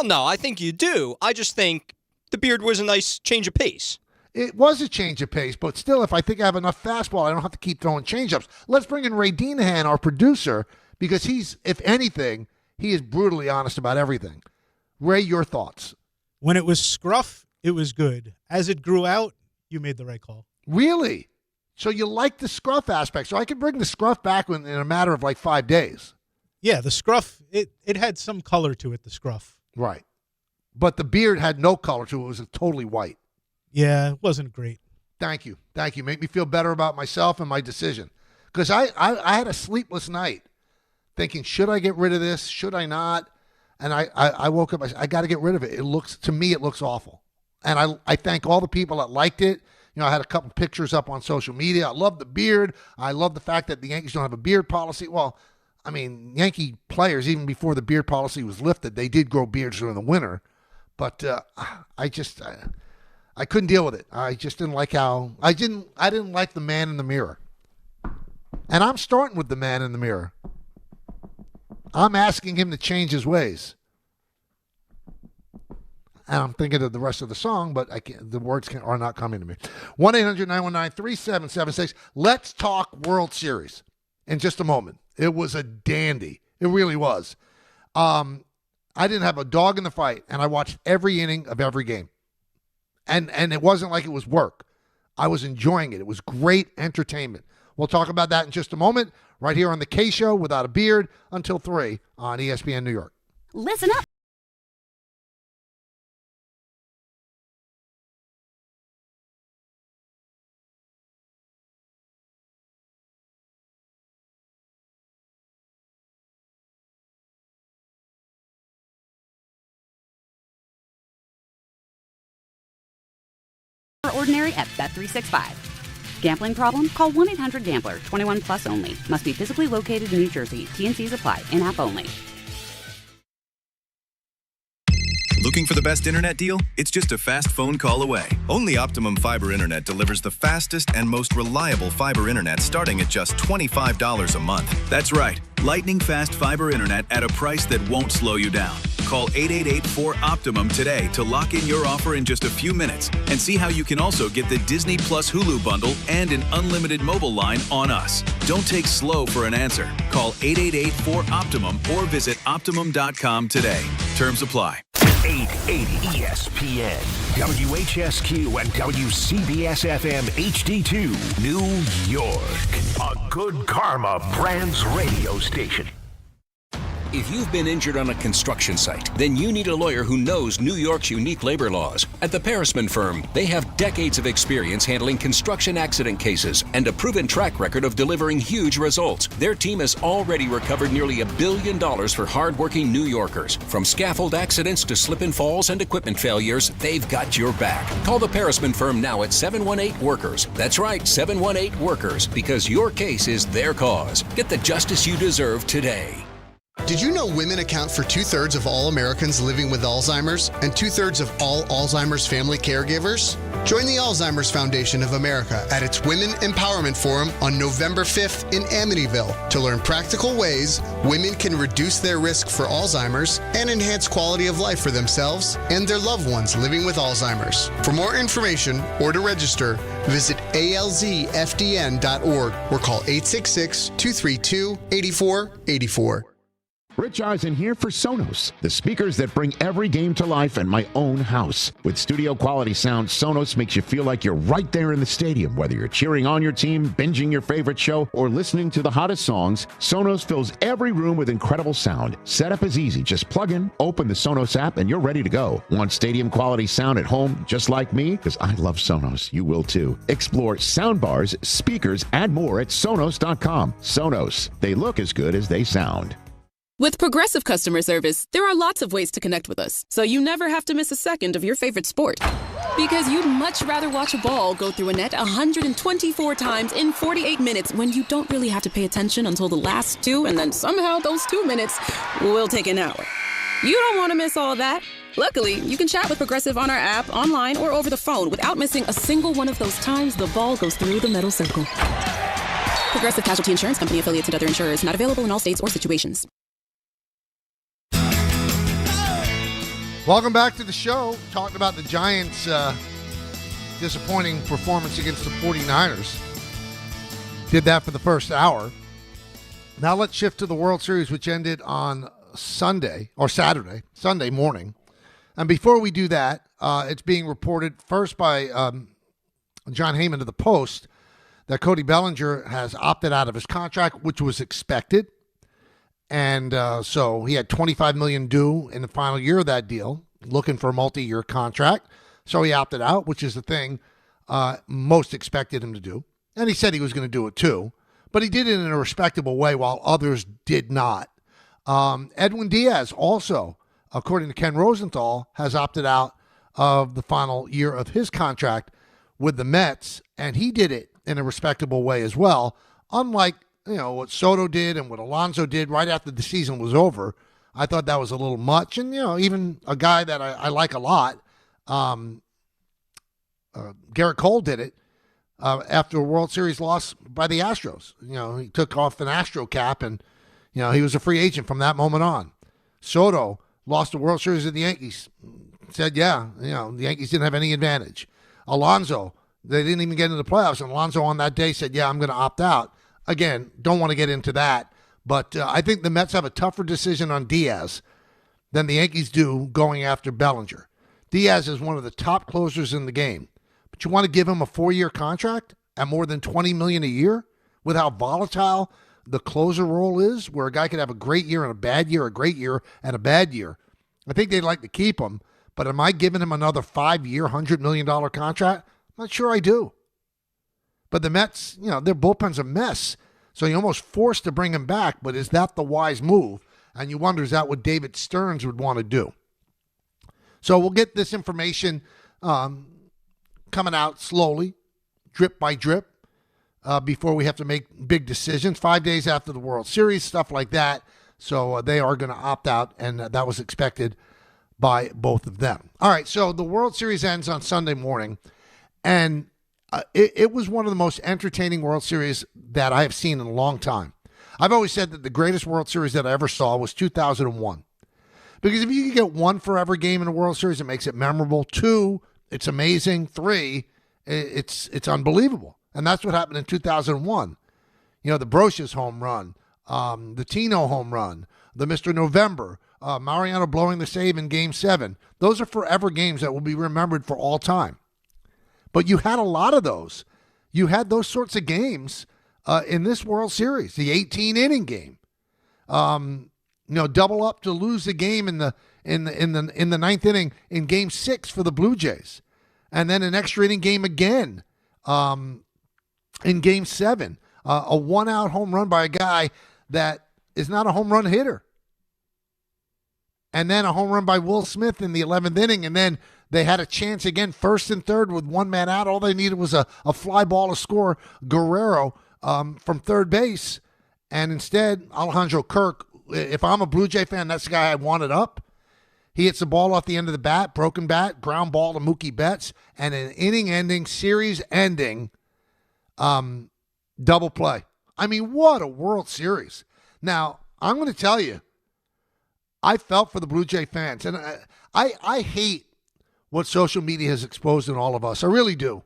No, I think you do. I just think the beard was a nice change of pace. It was a change of pace, but still, if I think I have enough fastball, I don't have to keep throwing changeups. Let's bring in Ray Deanahan, our producer, because he's, if anything, he is brutally honest about everything. Ray, your thoughts? When it was scruff, it was good. As it grew out, you made the right call. Really? So you like the scruff aspect. So I could bring the scruff back in a matter of like 5 days. Yeah, the scruff, it had some color to it, the scruff. Right. But the beard had no color to it. It was totally white. Yeah, it wasn't great. Thank you. Make me feel better about myself and my decision. Because I had a sleepless night thinking, should I get rid of this? Should I not? And I woke up, I got to get rid of it. To me, it looks awful. And I thank all the people that liked it. You know, I had a couple pictures up on social media. I love the beard. I love the fact that the Yankees don't have a beard policy. Well, I mean, Yankee players, even before the beard policy was lifted, they did grow beards during the winter. But I couldn't deal with it. I just didn't like I didn't like the man in the mirror. And I'm starting with the man in the mirror. I'm asking him to change his ways. And I'm thinking of the rest of the song, but the words are not coming to me. 1-800-919-3776. Let's talk World Series in just a moment. It was a dandy. It really was. I didn't have a dog in the fight, and I watched every inning of every game. And it wasn't like it was work. I was enjoying it. It was great entertainment. We'll talk about that in just a moment, right here on the K Show Without a Beard until 3 on ESPN New York. Listen up. Ordinary at Bet365. Gambling problem? Call 1-800-GAMBLER. 21 plus only. Must be physically located in New Jersey. T&Cs apply. In-app only. Looking for the best internet deal? It's just a fast phone call away. Only Optimum Fiber Internet delivers the fastest and most reliable fiber internet starting at just $25 a month. That's right. Lightning fast fiber internet at a price that won't slow you down. Call 888-4OPTIMUM today to lock in your offer in just a few minutes and see how you can also get the Disney Plus Hulu bundle and an unlimited mobile line on us. Don't take slow for an answer. Call 888-4OPTIMUM or visit Optimum.com today. Terms apply. 880 ESPN, WHSQ, and WCBS-FM HD2, New York. A Good Karma Brands radio station. If you've been injured on a construction site, then you need a lawyer who knows New York's unique labor laws. At the Parisman Firm, they have decades of experience handling construction accident cases and a proven track record of delivering huge results. Their team has already recovered nearly $1 billion for hardworking New Yorkers. From scaffold accidents to slip and falls and equipment failures, they've got your back. Call the Parisman Firm now at 718-WORKERS. That's right, 718-WORKERS, because your case is their cause. Get the justice you deserve today. Did you know women account for 2/3 of all Americans living with Alzheimer's and 2/3 of all Alzheimer's family caregivers? Join the Alzheimer's Foundation of America at its Women Empowerment Forum on November 5th in Amityville to learn practical ways women can reduce their risk for Alzheimer's and enhance quality of life for themselves and their loved ones living with Alzheimer's. For more information or to register, visit alzfdn.org or call 866-232-8484. Rich Eisen here for Sonos, the speakers that bring every game to life in my own house. With studio quality sound, Sonos makes you feel like you're right there in the stadium. Whether you're cheering on your team, binging your favorite show, or listening to the hottest songs, Sonos fills every room with incredible sound. Setup is easy. Just plug in, open the Sonos app, and you're ready to go. Want stadium quality sound at home just like me? Because I love Sonos. You will too. Explore soundbars, speakers, and more at Sonos.com. Sonos. They look as good as they sound. With Progressive Customer Service, there are lots of ways to connect with us, so you never have to miss a second of your favorite sport. Because you'd much rather watch a ball go through a net 124 times in 48 minutes when you don't really have to pay attention until the last two, and then somehow those 2 minutes will take an hour. You don't want to miss all that. Luckily, you can chat with Progressive on our app, online, or over the phone without missing a single one of those times the ball goes through the metal circle. Progressive Casualty Insurance Company, affiliates, and other insurers. Not available in all states or situations. Welcome back to the show. Talking about the Giants' disappointing performance against the 49ers. Did that for the first hour. Now let's shift to the World Series, which ended on Sunday morning. And before we do that, it's being reported first by John Heyman of the Post that Cody Bellinger has opted out of his contract, which was expected. And so he had $25 million due in the final year of that deal, looking for a multi-year contract. So he opted out, which is the thing most expected him to do. And he said he was going to do it too. But he did it in a respectable way while others did not. Edwin Diaz also, according to Ken Rosenthal, has opted out of the final year of his contract with the Mets. And he did it in a respectable way as well, unlike what Soto did and what Alonso did right after the season was over. I thought that was a little much. And, even a guy that I like a lot, Garrett Cole did it after a World Series loss by the Astros. He took off an Astro cap and, he was a free agent from that moment on. Soto lost the World Series to the Yankees. Said, the Yankees didn't have any advantage. Alonso, they didn't even get into the playoffs. And Alonso on that day said, I'm going to opt out. Again, don't want to get into that, but I think the Mets have a tougher decision on Diaz than the Yankees do going after Bellinger. Diaz is one of the top closers in the game, but you want to give him a 4-year contract at more than $20 million a year with how volatile the closer role is, where a guy could have a great year and a bad year, a great year and a bad year. I think they'd like to keep him, but am I giving him another 5-year, $100 million contract? I'm not sure I do. But the Mets, their bullpen's a mess. So you're almost forced to bring him back, but is that the wise move? And you wonder, is that what David Stearns would want to do? So we'll get this information coming out slowly, drip by drip, before we have to make big decisions. 5 days after the World Series, stuff like that. So they are going to opt out, and that was expected by both of them. All right, so the World Series ends on Sunday morning, and it was one of the most entertaining World Series that I have seen in a long time. I've always said that the greatest World Series that I ever saw was 2001. Because if you can get one forever game in a World Series, it makes it memorable. 2, it's amazing. 3, it's unbelievable. And that's what happened in 2001. The Brocious home run, the Tino home run, the Mr. November, Mariano blowing the save in Game 7. Those are forever games that will be remembered for all time. But you had a lot of those. You had those sorts of games in this World Series. The 18-inning game, double up to lose the game in the ninth inning in Game 6 for the Blue Jays, and then an extra inning game again in Game 7. A 1-out home run by a guy that is not a home run hitter, and then a home run by Will Smith in the 11th inning, and then they had a chance again, first and third with one man out. All they needed was a fly ball to score Guerrero from third base. And instead, Alejandro Kirk, if I'm a Blue Jay fan, that's the guy I wanted up. He hits the ball off the end of the bat, broken bat, ground ball to Mookie Betts, and an inning-ending, series-ending double play. I mean, what a World Series. Now, I'm going to tell you, I felt for the Blue Jay fans, and I hate what social media has exposed in all of us. I really do.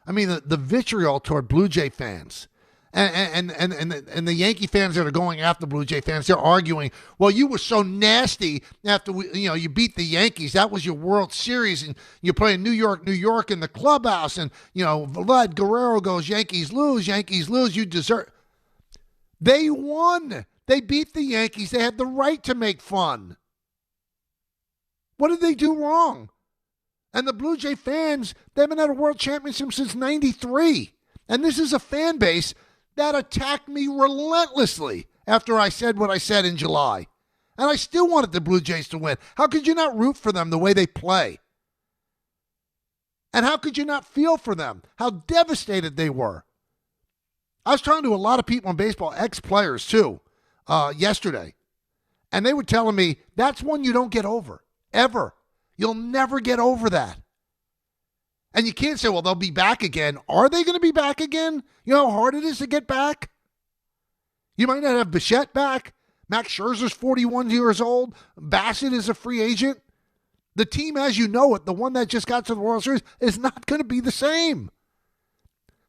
I mean, the vitriol toward Blue Jay fans. And the Yankee fans that are going after Blue Jay fans, they're arguing, well, you were so nasty after you beat the Yankees. That was your World Series, and you're playing New York in the clubhouse, and Vlad Guerrero goes, Yankees lose, you deserve. They won. They beat the Yankees. They had the right to make fun. What did they do wrong? And the Blue Jay fans, they haven't had a World Championship since '93. And this is a fan base that attacked me relentlessly after I said what I said in July. And I still wanted the Blue Jays to win. How could you not root for them the way they play? And how could you not feel for them? How devastated they were. I was talking to a lot of people in baseball, ex-players too, yesterday. And they were telling me, that's one you don't get over, ever. You'll never get over that. And you can't say, well, they'll be back again. Are they going to be back again? You know how hard it is to get back? You might not have Bichette back. Max Scherzer's 41 years old. Bassett is a free agent. The team, as you know it, the one that just got to the World Series, is not going to be the same.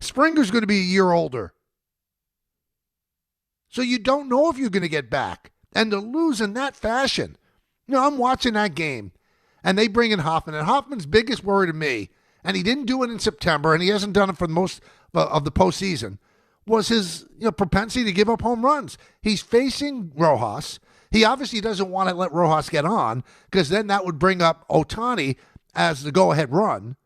Springer's going to be a year older. So you don't know if you're going to get back. And to lose in that fashion. I'm watching that game, and they bring in Hoffman. And Hoffman's biggest worry to me, and he didn't do it in September, and he hasn't done it for most of the postseason, was his propensity to give up home runs. He's facing Rojas. He obviously doesn't want to let Rojas get on, because then that would bring up Ohtani as the go-ahead run.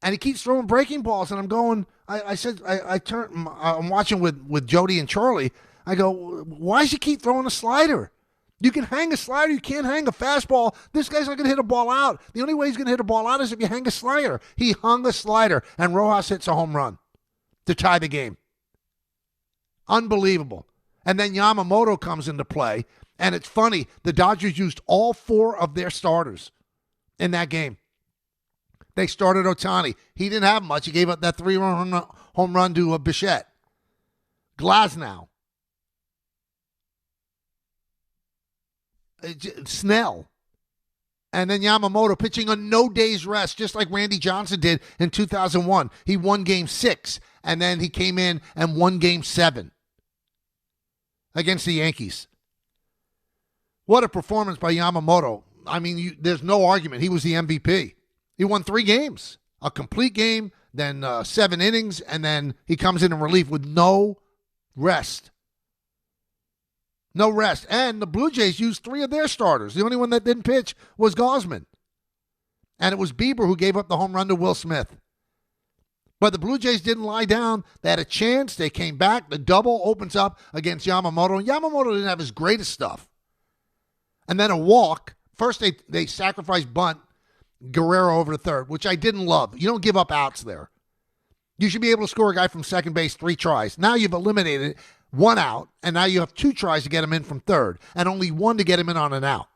And he keeps throwing breaking balls, and I'm going, I'm watching with Jody and Charlie. I go, why does he keep throwing a slider? You can hang a slider. You can't hang a fastball. This guy's not going to hit a ball out. The only way he's going to hit a ball out is if you hang a slider. He hung a slider, and Rojas hits a home run to tie the game. Unbelievable. And then Yamamoto comes into play, and it's funny. The Dodgers used all 4 of their starters in that game. They started Ohtani. He didn't have much. He gave up that 3-run home run to Bichette. Glasnow. Snell, and then Yamamoto pitching on no day's rest, just like Randy Johnson did in 2001. He won Game 6, and then he came in and won Game 7 against the Yankees. What a performance by Yamamoto. I mean, there's no argument. He was the MVP. He won 3 games, a complete game, then 7 innings, and then he comes in relief with no rest. No rest. And the Blue Jays used 3 of their starters. The only one that didn't pitch was Gausman. And it was Bieber who gave up the home run to Will Smith. But the Blue Jays didn't lie down. They had a chance. They came back. The double opens up against Yamamoto. And Yamamoto didn't have his greatest stuff. And then a walk. First, they sacrificed bunt Guerrero over to third, which I didn't love. You don't give up outs there. You should be able to score a guy from second base 3 tries. Now you've eliminated 1 out, and now you have 2 tries to get him in from third, and only 1 to get him in on an out.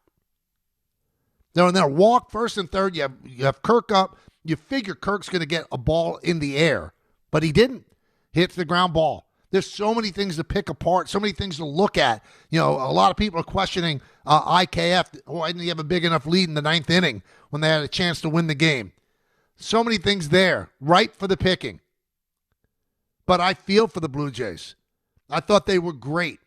Now, in their walk, first and third, you have Kirk up. You figure Kirk's going to get a ball in the air, but he didn't. Hits the ground ball. There's so many things to pick apart, so many things to look at. A lot of people are questioning IKF. Why didn't he have a big enough lead in the 9th inning when they had a chance to win the game? So many things there, right for the picking. But I feel for the Blue Jays. I thought they were great.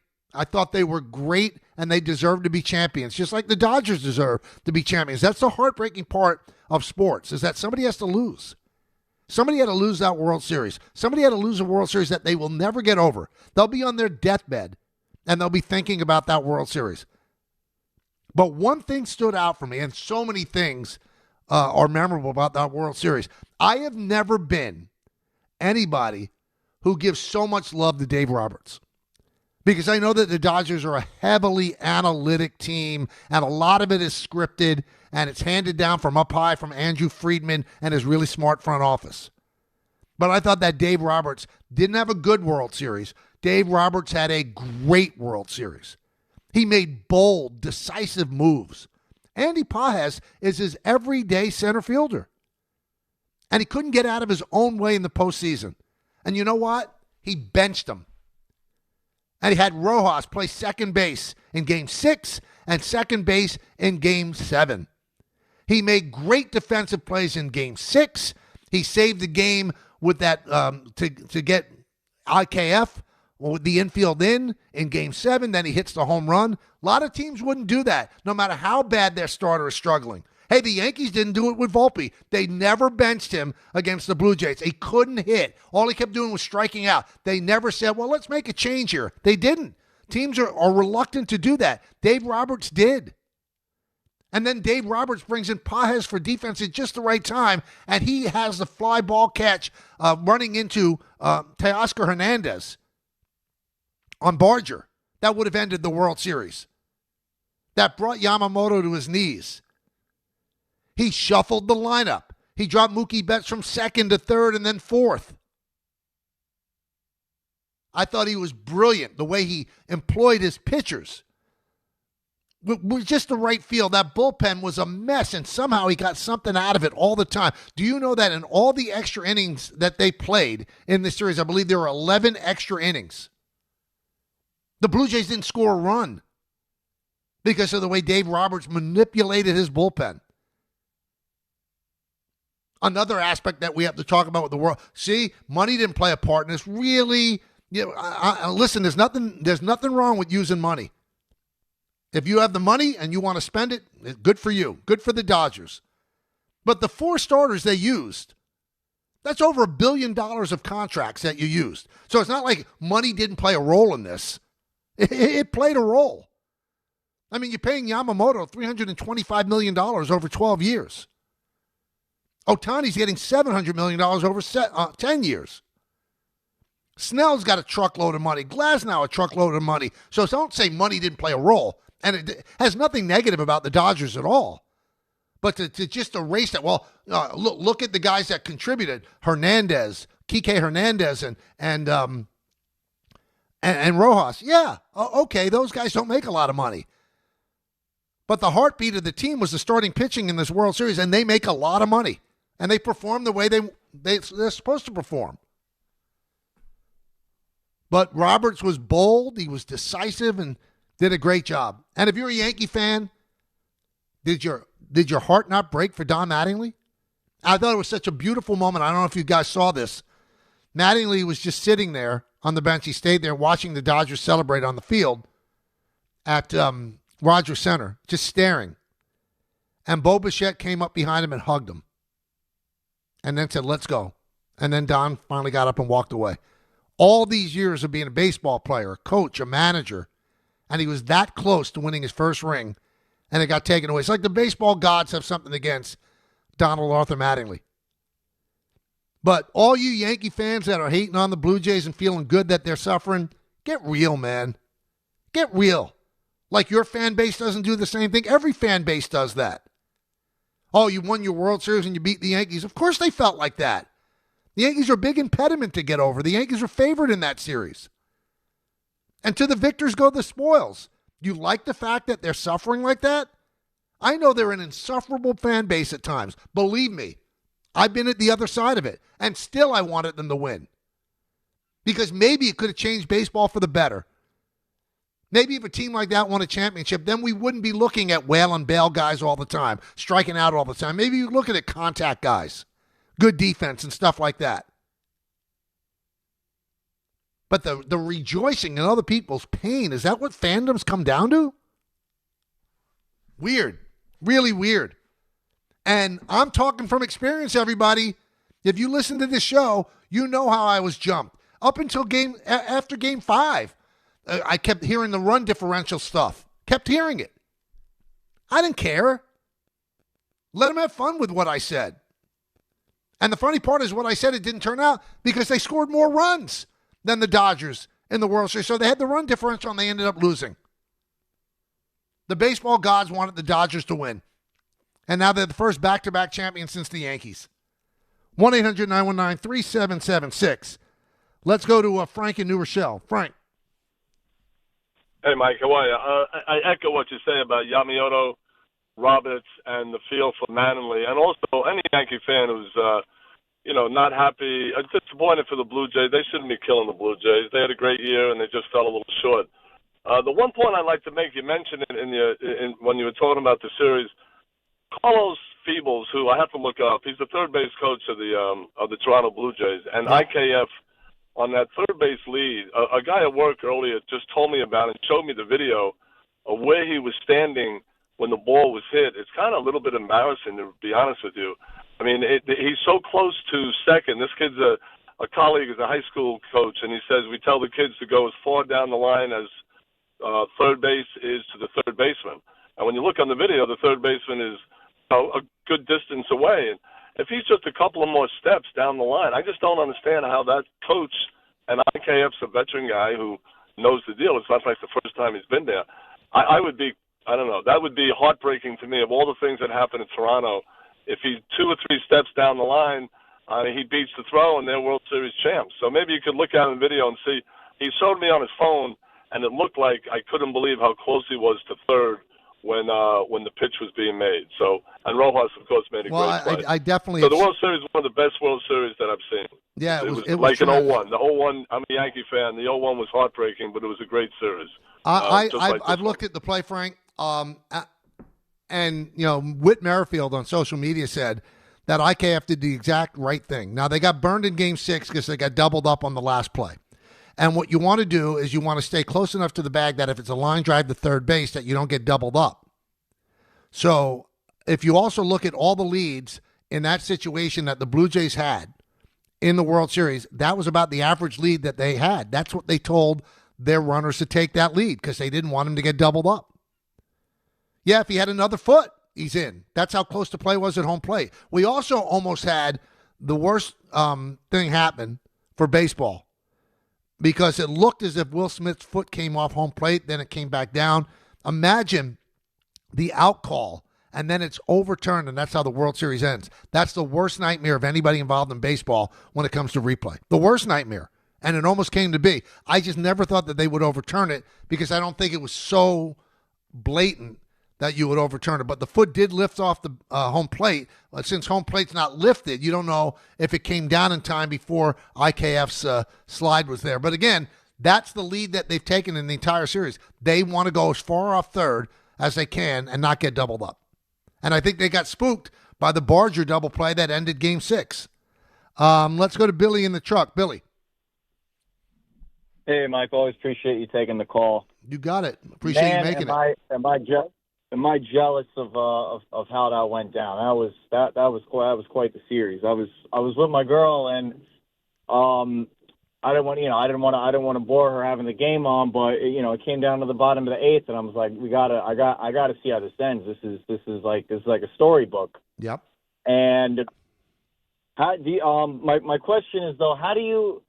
And they deserve to be champions, just like the Dodgers deserve to be champions. That's the heartbreaking part of sports, is that somebody has to lose. Somebody had to lose that World Series. Somebody had to lose a World Series that they will never get over. They'll be on their deathbed, and they'll be thinking about that World Series. But one thing stood out for me, and so many things are memorable about that World Series. I have never been anybody who gives so much love to Dave Roberts, because I know that the Dodgers are a heavily analytic team, and a lot of it is scripted, and it's handed down from up high from Andrew Friedman and his really smart front office. But I thought that Dave Roberts didn't have a good World Series. Dave Roberts had a great World Series. He made bold, decisive moves, Andy Pages is his everyday center fielder. And he couldn't get out of his own way in the postseason. And you know what? He benched him. And he had Rojas play second base in Game 6 and second base in Game 7. He made great defensive plays in Game 6. He saved the game with that to get IKF with the infield in Game 7. Then he hits the home run. A lot of teams wouldn't do that, no matter how bad their starter is struggling. Hey, the Yankees didn't do it with Volpe. They never benched him against the Blue Jays. He couldn't hit. All he kept doing was striking out. They never said, well, let's make a change here. They didn't. Teams are reluctant to do that. Dave Roberts did. And then Dave Roberts brings in Pages for defense at just the right time, and he has the fly ball catch running into Teoscar Hernandez on Barger. That would have ended the World Series. That brought Yamamoto to his knees. He shuffled the lineup. He dropped Mookie Betts from second to third and then fourth. I thought he was brilliant, the way he employed his pitchers. Was just the right feel. That bullpen was a mess, and somehow he got something out of it all the time. Do you know that in all the extra innings that they played in this series, I believe there were 11 extra innings, the Blue Jays didn't score a run because of the way Dave Roberts manipulated his bullpen. Another aspect that we have to talk about with the world. See, money didn't play a part in this. Really, listen, there's nothing wrong with using money. If you have the money and you want to spend it, good for you. Good for the Dodgers. But the 4 starters they used, that's over $1 billion of contracts that you used. So it's not like money didn't play a role in this. It played a role. I mean, you're paying Yamamoto $325 million over 12 years. Ohtani's getting $700 million over 10 years. Snell's got a truckload of money. Glasnow a truckload of money. So don't say money didn't play a role. And it has nothing negative about the Dodgers at all. But to just erase that, well, look at the guys that contributed. Hernandez, Kike Hernandez, and Rojas. Yeah, okay, those guys don't make a lot of money. But the heartbeat of the team was the starting pitching in this World Series, and they make a lot of money. And they perform the way they're supposed to perform. But Roberts was bold, he was decisive, and did a great job. And if you're a Yankee fan, did your heart not break for Don Mattingly? I thought it was such a beautiful moment. I don't know if you guys saw this. Mattingly was just sitting there on the bench. He stayed there watching the Dodgers celebrate on the field at Rogers Center, just staring. And Bo Bichette came up behind him and hugged him. And then said, let's go. And then Don finally got up and walked away. All these years of being a baseball player, a coach, a manager, and he was that close to winning his first ring, and it got taken away. It's like the baseball gods have something against Donald Arthur Mattingly. But all you Yankee fans that are hating on the Blue Jays and feeling good that they're suffering, get real, man. Get real. Like your fan base doesn't do the same thing. Every fan base does that. Oh, you won your World Series and you beat the Yankees. Of course they felt like that. The Yankees are a big impediment to get over. The Yankees are favored in that series. And to the victors go the spoils. You like the fact that they're suffering like that? I know they're an insufferable fan base at times. Believe me, I've been at the other side of it. And still I wanted them to win. Because maybe it could have changed baseball for the better. Maybe if a team like that won a championship, then we wouldn't be looking at whale and bail guys all the time, striking out all the time. Maybe you look at contact guys, good defense and stuff like that. But the rejoicing in other people's pain, is that what fandoms come down to? Weird. Really weird. And I'm talking from experience, everybody. If you listen to this show, you know how I was jumped. Up until after Game 5, I kept hearing the run differential stuff. Kept hearing it. I didn't care. Let them have fun with what I said. And the funny part is what I said, it didn't turn out because they scored more runs than the Dodgers in the World Series. So they had the run differential and they ended up losing. The baseball gods wanted the Dodgers to win. And now they're the first back-to-back champions since the Yankees. 1-800-919-3776. Let's go to Frank in New Rochelle. Frank. Hey, Mike, how are you? I echo what you're saying about Yamamoto. Roberts and the feel for Mattingly, and also any Yankee fan who's not happy, disappointed for the Blue Jays. They shouldn't be killing the Blue Jays. They had a great year, and they just fell a little short. The one point I'd like to make, you mentioned it when you were talking about the series, Carlos Feebles, who I have to look up. He's the third base coach of the Toronto Blue Jays, and IKF on that third base lead. A guy at work earlier just told me about it and showed me the video of where he was standing when the ball was hit. It's kind of a little bit embarrassing, to be honest with you. I mean, he's so close to second. This kid's a colleague, is a high school coach, and he says we tell the kids to go as far down the line as third base is to the third baseman. And when you look on the video, the third baseman is a good distance away. And if he's just a couple of more steps down the line, I just don't understand how that coach, and IKF's a veteran guy who knows the deal. It's not like the first time he's been there. I would be, I don't know, that would be heartbreaking to me of all the things that happen in Toronto. If he's 2 or 3 steps down the line, he beats the throw and they're World Series champs. So maybe you could look at the video and see. He showed me on his phone, and it looked like I couldn't believe how close he was to third when the pitch was being made. So, and Rojas, of course, made a great play. I definitely. So the World Series is one of the best World Series that I've seen. Yeah, it was like an 0-1. The 0-1, I'm a Yankee fan. The 0-1 was heartbreaking, but it was a great series. I've looked at the play, Frank, and Whit Merrifield on social media said that IKF did the exact right thing. Now, they got burned in Game 6 because they got doubled up on the last play. And what you want to do is you want to stay close enough to the bag that if it's a line drive to third base that you don't get doubled up. So if you also look at all the leads in that situation that the Blue Jays had in the World Series, that was about the average lead that they had. That's what they told their runners to take that lead because they didn't want him to get doubled up. Yeah, if he had another foot, he's in. That's how close the play was at home plate. We also almost had the worst thing happen for baseball because it looked as if Will Smith's foot came off home plate, then it came back down. Imagine the out call, and then it's overturned, and that's how the World Series ends. That's the worst nightmare of anybody involved in baseball when it comes to replay. The worst nightmare, and it almost came to be. I just never thought that they would overturn it because I don't think it was so blatant that you would overturn it. But the foot did lift off the home plate. But since home plate's not lifted, you don't know if it came down in time before IKF's slide was there. But again, that's the lead that they've taken in the entire series. They want to go as far off third as they can and not get doubled up. And I think they got spooked by the Barger double play that ended Game 6. Let's go to Billy in the truck. Billy. Hey, Mike. Always appreciate you taking the call. You got it. Appreciate you making it. Am I jealous of how that went down? That was quite the series. I was with my girl, and I didn't want to bore her having the game on, but it came down to the bottom of the 8th, and I was like, I gotta see how this ends. This is like a storybook. Yep. And my question is though, how do you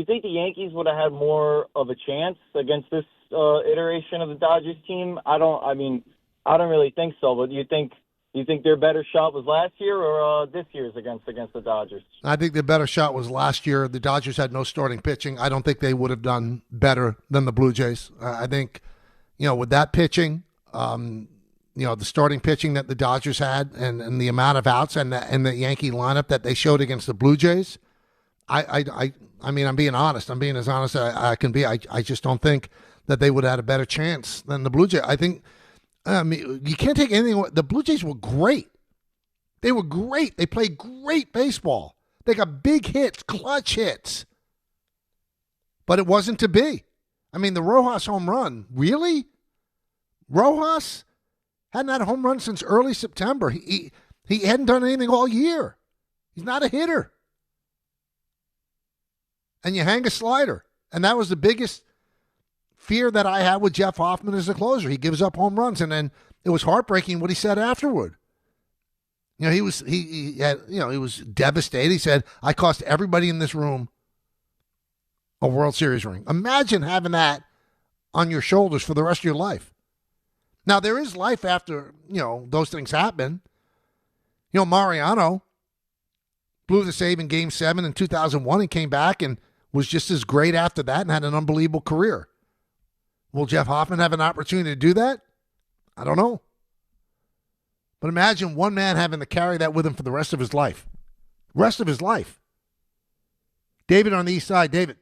think the Yankees would have had more of a chance against this iteration of the Dodgers team? I don't really think so, but do you think their better shot was last year or this year's against the Dodgers? I think their better shot was last year. The Dodgers had no starting pitching. I don't think they would have done better than the Blue Jays. I think, with that pitching, the starting pitching that the Dodgers had and the amount of outs and the Yankee lineup that they showed against the Blue Jays, I'm being honest. I'm being as honest as I can be. I just don't think that they would have had a better chance than the Blue Jays. I think, you can't take anything away. The Blue Jays were great. They were great. They played great baseball. They got big hits, clutch hits. But it wasn't to be. The Rojas home run, really? Rojas hadn't had a home run since early September. He hadn't done anything all year. He's not a hitter. And you hang a slider. And that was the biggest fear that I had with Jeff Hoffman as a closer. He gives up home runs, and then it was heartbreaking what he said afterward. He was devastated. He said, "I cost everybody in this room a World Series ring." Imagine having that on your shoulders for the rest of your life. Now there is life after those things happen. Mariano blew the save in Game 7 in 2001 and came back and was just as great after that and had an unbelievable career. Will Jeff Hoffman have an opportunity to do that? I don't know. But imagine one man having to carry that with him for the rest of his life. Rest of his life. David on the east side. David.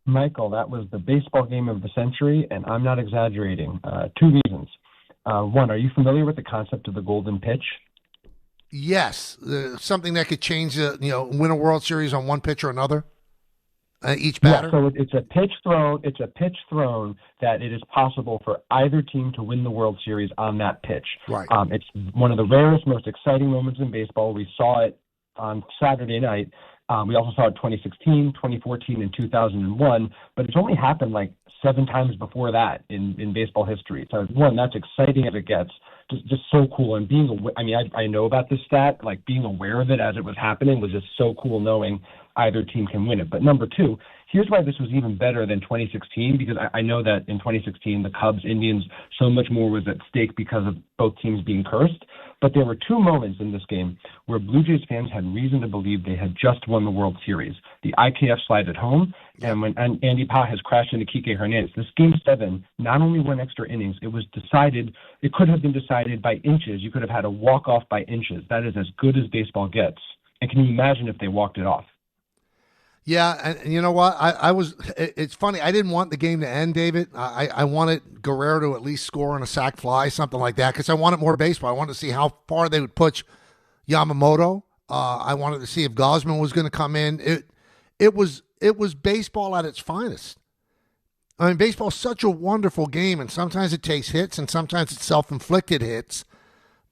Michael, that was the baseball game of the century, and I'm not exaggerating. Two reasons. One, are you familiar with the concept of the golden pitch? Yes, something that could change win a World Series on one pitch or another. Each batter. Yeah, so it's a pitch thrown. It's a pitch thrown that it is possible for either team to win the World Series on that pitch. Right. It's one of the rarest, most exciting moments in baseball. We saw it on Saturday night. We also saw it 2016, 2014, and 2001. But it's only happened like 7 times before that in baseball history. So one, that's exciting as it gets. Just so cool. And I know about this stat. Like being aware of it as it was happening was just so cool, knowing either team can win it. But number two, here's why this was even better than 2016, because I know that in 2016, the Cubs, Indians, so much more was at stake because of both teams being cursed. But there were 2 moments in this game where Blue Jays fans had reason to believe they had just won the World Series. The IKF slide at home, and when Andy Paz has crashed into Kike Hernandez. This Game 7 not only went extra innings, it was decided, it could have been decided by inches. You could have had a walk-off by inches. That is as good as baseball gets. And can you imagine if they walked it off? Yeah, and you know what? It's funny. I didn't want the game to end, David. I wanted Guerrero to at least score on a sac fly, something like that, because I wanted more baseball. I wanted to see how far they would push Yamamoto. I wanted to see if Gosman was going to come in. It was baseball at its finest. I mean, baseball's such a wonderful game, and sometimes it takes hits, and sometimes it's self-inflicted hits.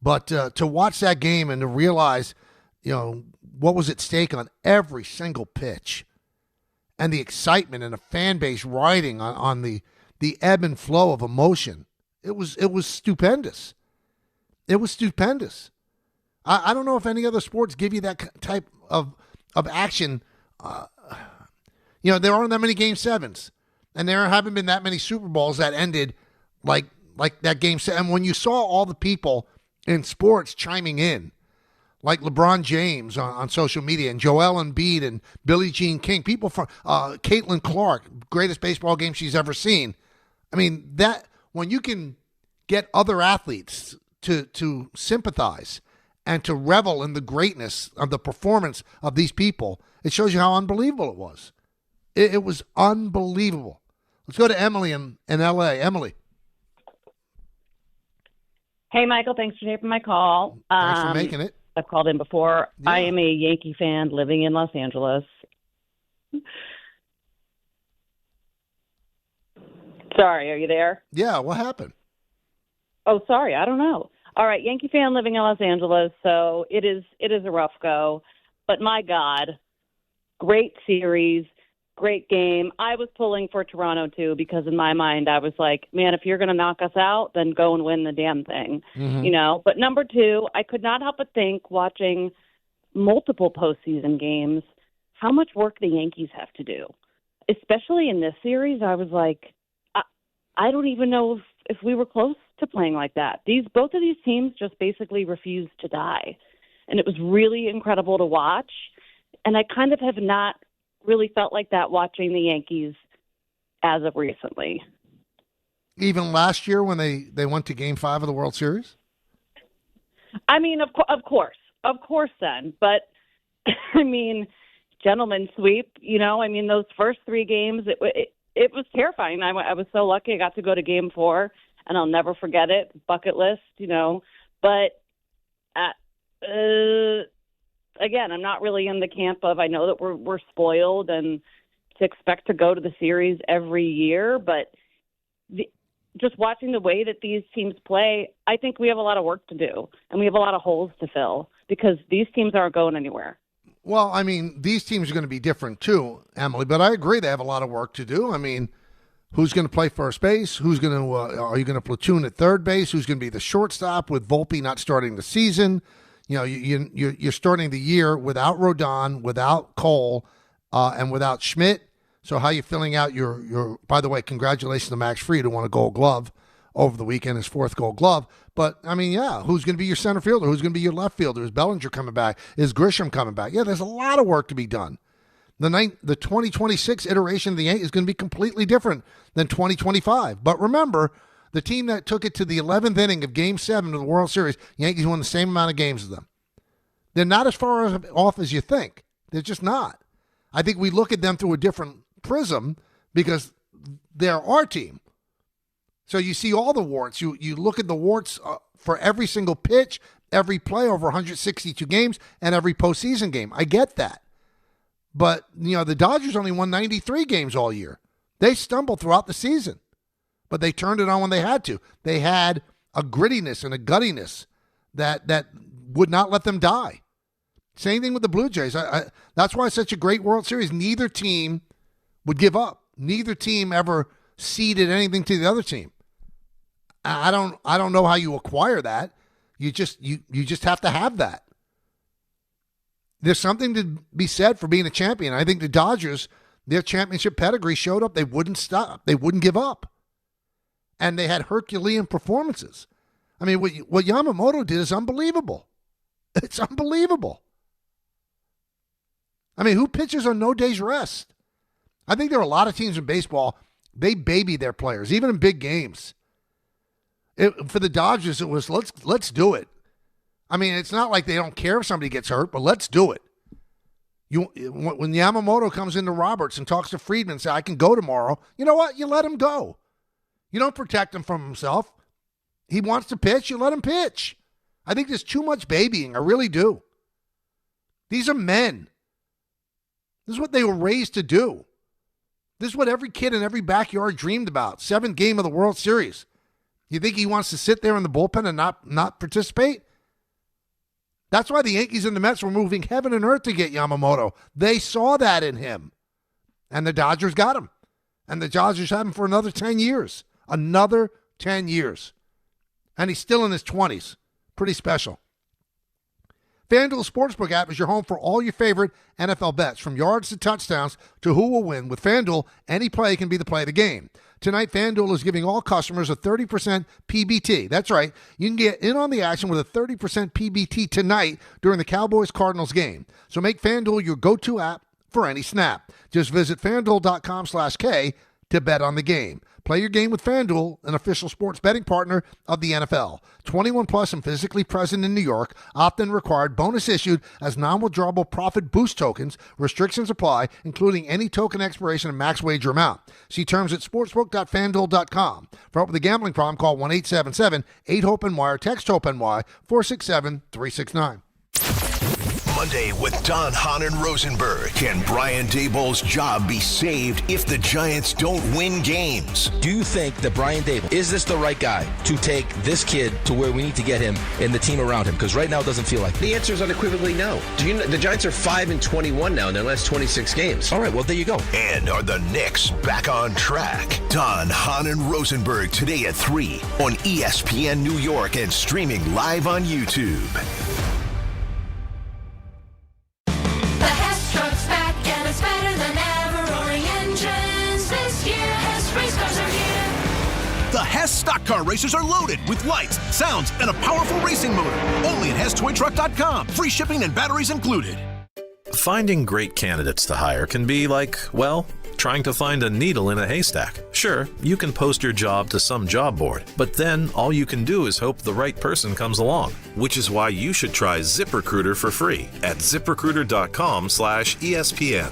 But to watch that game and to realize, what was at stake on every single pitch, and the excitement and the fan base riding on the ebb and flow of emotion, it was stupendous. It was stupendous. I don't know if any other sports give you that type of action. There aren't that many Game 7s, and there haven't been that many Super Bowls that ended like that Game 7. And when you saw all the people in sports chiming in, like LeBron James on social media, and Joel Embiid and Billie Jean King, people from Caitlin Clark, greatest baseball game she's ever seen. I mean, that when you can get other athletes to sympathize and to revel in the greatness of the performance of these people, it shows you how unbelievable it was. It was unbelievable. Let's go to Emily in L.A. Emily. Hey, Michael. Thanks for taking my call. Thanks for making it. I've called in before. Yeah. I am a Yankee fan living in Los Angeles. Sorry, are you there? Yeah, what happened? Oh, sorry, I don't know. All right, Yankee fan living in Los Angeles, so it is a rough go. But my God, great series, great game. I was pulling for Toronto too, because in my mind I was like, man, if you're going to knock us out, then go and win the damn thing. Mhm. But number two, I could not help but think, watching multiple postseason games, how much work the Yankees have to do. Especially in this series, I was like, I don't even know if we were close to playing like that. Both of these teams just basically refused to die. And it was really incredible to watch. And I kind of have not really felt like that watching the Yankees as of recently. Even last year when they went to Game 5 of the World Series? I mean, of course then. But, I mean, gentlemen sweep, those first 3 games, it was terrifying. I was so lucky I got to go to Game 4, and I'll never forget it. Bucket list, But, again, I'm not really in the camp of, I know that we're spoiled and to expect to go to the series every year, but just watching the way that these teams play, I think we have a lot of work to do, and we have a lot of holes to fill because these teams aren't going anywhere. Well, I mean, these teams are going to be different too, Emily, but I agree they have a lot of work to do. I mean, who's going to play first base? Are you going to platoon at third base? Who's going to be the shortstop with Volpe not starting the season? You're starting the year without Rodon, without Cole, and without Schmidt. So how are you filling out your by the way, congratulations to Max Fried, who won a Gold Glove over the weekend, his 4th Gold Glove. But, I mean, yeah, who's going to be your center fielder? Who's going to be your left fielder? Is Bellinger coming back? Is Grisham coming back? Yeah, there's a lot of work to be done. The 2026 iteration of the Yankees is going to be completely different than 2025. But remember, The team that took it to the 11th inning of Game 7 of the World Series, Yankees won the same amount of games as them. They're not as far off as you think. They're just not. I think we look at them through a different prism because they're our team. So you see all the warts. You look at the warts for every single pitch, every play over 162 games, and every postseason game. I get that. But, the Dodgers only won 93 games all year. They stumbled throughout the season, but they turned it on when they had to. They had a grittiness and a guttiness that would not let them die. Same thing with the Blue Jays. That's why it's such a great World Series. Neither team would give up. Neither team ever ceded anything to the other team. I don't know how you acquire that. You just have to have that. There's something to be said for being a champion. I think the Dodgers, their championship pedigree showed up. They wouldn't stop. They wouldn't give up. And they had Herculean performances. I mean, what Yamamoto did is unbelievable. It's unbelievable. I mean, who pitches on no day's rest? I think there are a lot of teams in baseball, they baby their players, even in big games. For the Dodgers, it was, let's do it. I mean, it's not like they don't care if somebody gets hurt, but let's do it. When Yamamoto comes into Roberts and talks to Friedman and says, I can go tomorrow, you know what? You let him go. You don't protect him from himself. He wants to pitch, you let him pitch. I think there's too much babying. I really do. These are men. This is what they were raised to do. This is what every kid in every backyard dreamed about. 7th game of the World Series. You think he wants to sit there in the bullpen and not participate? That's why the Yankees and the Mets were moving heaven and earth to get Yamamoto. They saw that in him. And the Dodgers got him. And the Dodgers had him for another 10 years. Another 10 years. And he's still in his 20s. Pretty special. FanDuel Sportsbook app is your home for all your favorite NFL bets, from yards to touchdowns to who will win. With FanDuel, any play can be the play of the game. Tonight, FanDuel is giving all customers a 30% PBT. That's right. You can get in on the action with a 30% PBT tonight during the Cowboys-Cardinals game. So make FanDuel your go-to app for any snap. Just visit FanDuel.com/K to bet on the game. Play your game with FanDuel, an official sports betting partner of the NFL. 21 plus and physically present in New York. Opt-in required. Bonus issued as non-withdrawable profit boost tokens. Restrictions apply, including any token expiration and max wager amount. See terms at sportsbook.fanduel.com. For help with a gambling problem, call 1-877-8-HOPE-NY or text HOPE-NY 467-369. Monday with Don, Hahn, and Rosenberg. Can Brian Daboll's job be saved if the Giants don't win games? Do you think that Brian Daboll, is this the right guy to take this kid to where we need to get him and the team around him? Because right now it doesn't feel like it. The answer is unequivocally no. Do you know, the Giants are 5-21 now in their last 26 games. All right, well, there you go. And are the Knicks back on track? Don, Hahn, and Rosenberg today at 3 on ESPN New York and streaming live on YouTube. The Hess stock car races are loaded with lights, sounds, and a powerful racing motor. Only at HessToyTruck.com. Free shipping and batteries included. Finding great candidates to hire can be like, well, trying to find a needle in a haystack. Sure, you can post your job to some job board, but then all you can do is hope the right person comes along, which is why you should try ZipRecruiter for free at ZipRecruiter.com/ESPN.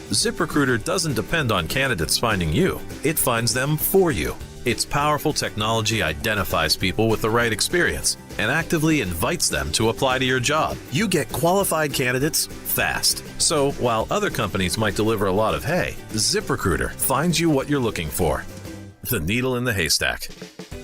ZipRecruiter doesn't depend on candidates finding you. It finds them for you. Its powerful technology identifies people with the right experience and actively invites them to apply to your job. You get qualified candidates fast. So while other companies might deliver a lot of hay, ZipRecruiter finds you what you're looking for. The needle in the haystack.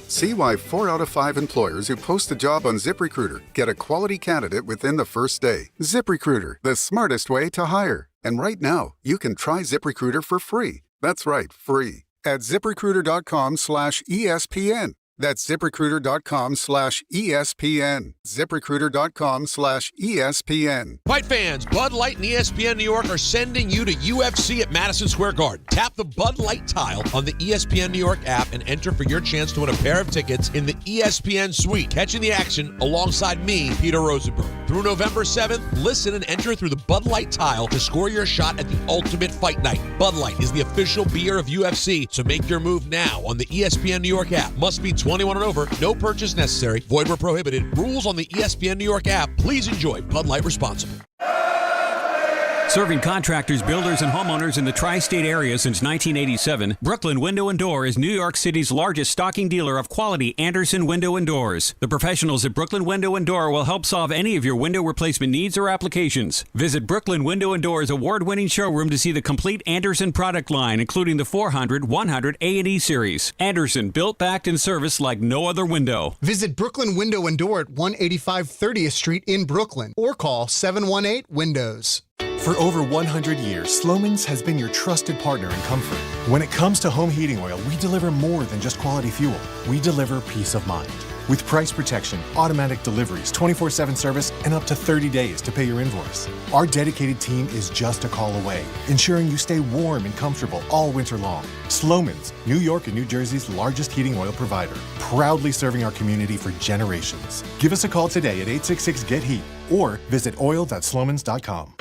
See why 4 out of 5 employers who post a job on ZipRecruiter get a quality candidate within the first day. ZipRecruiter, the smartest way to hire. And right now, you can try ZipRecruiter for free. That's right, free. At ZipRecruiter.com/ESPN. That's ZipRecruiter.com/ESPN. ZipRecruiter.com/ESPN. Fight fans, Bud Light and ESPN New York are sending you to UFC at Madison Square Garden. Tap the Bud Light tile on the ESPN New York app and enter for your chance to win a pair of tickets in the ESPN suite. Catching the action alongside me, Peter Rosenberg. Through November 7th, listen and enter through the Bud Light tile to score your shot at the ultimate fight night. Bud Light is the official beer of UFC, so make your move now on the ESPN New York app. Must be 21 and over. No purchase necessary. Void where prohibited. Rules on the ESPN New York app. Please enjoy Bud Light responsibly. Serving contractors, builders, and homeowners in the tri-state area since 1987, Brooklyn Window & Door is New York City's largest stocking dealer of quality Andersen window and doors. The professionals at Brooklyn Window & Door will help solve any of your window replacement needs or applications. Visit Brooklyn Window & Door's award-winning showroom to see the complete Andersen product line, including the 400, 100, A&E series. Andersen, built, backed, and serviced like no other window. Visit Brooklyn Window & Door at 185 30th Street in Brooklyn or call 718-WINDOWS. For over 100 years, Slomin's has been your trusted partner in comfort. When it comes to home heating oil, we deliver more than just quality fuel. We deliver peace of mind. With price protection, automatic deliveries, 24/7 service, and up to 30 days to pay your invoice. Our dedicated team is just a call away, ensuring you stay warm and comfortable all winter long. Slomin's, New York and New Jersey's largest heating oil provider, proudly serving our community for generations. Give us a call today at 866-GET-HEAT or visit oil.slomins.com.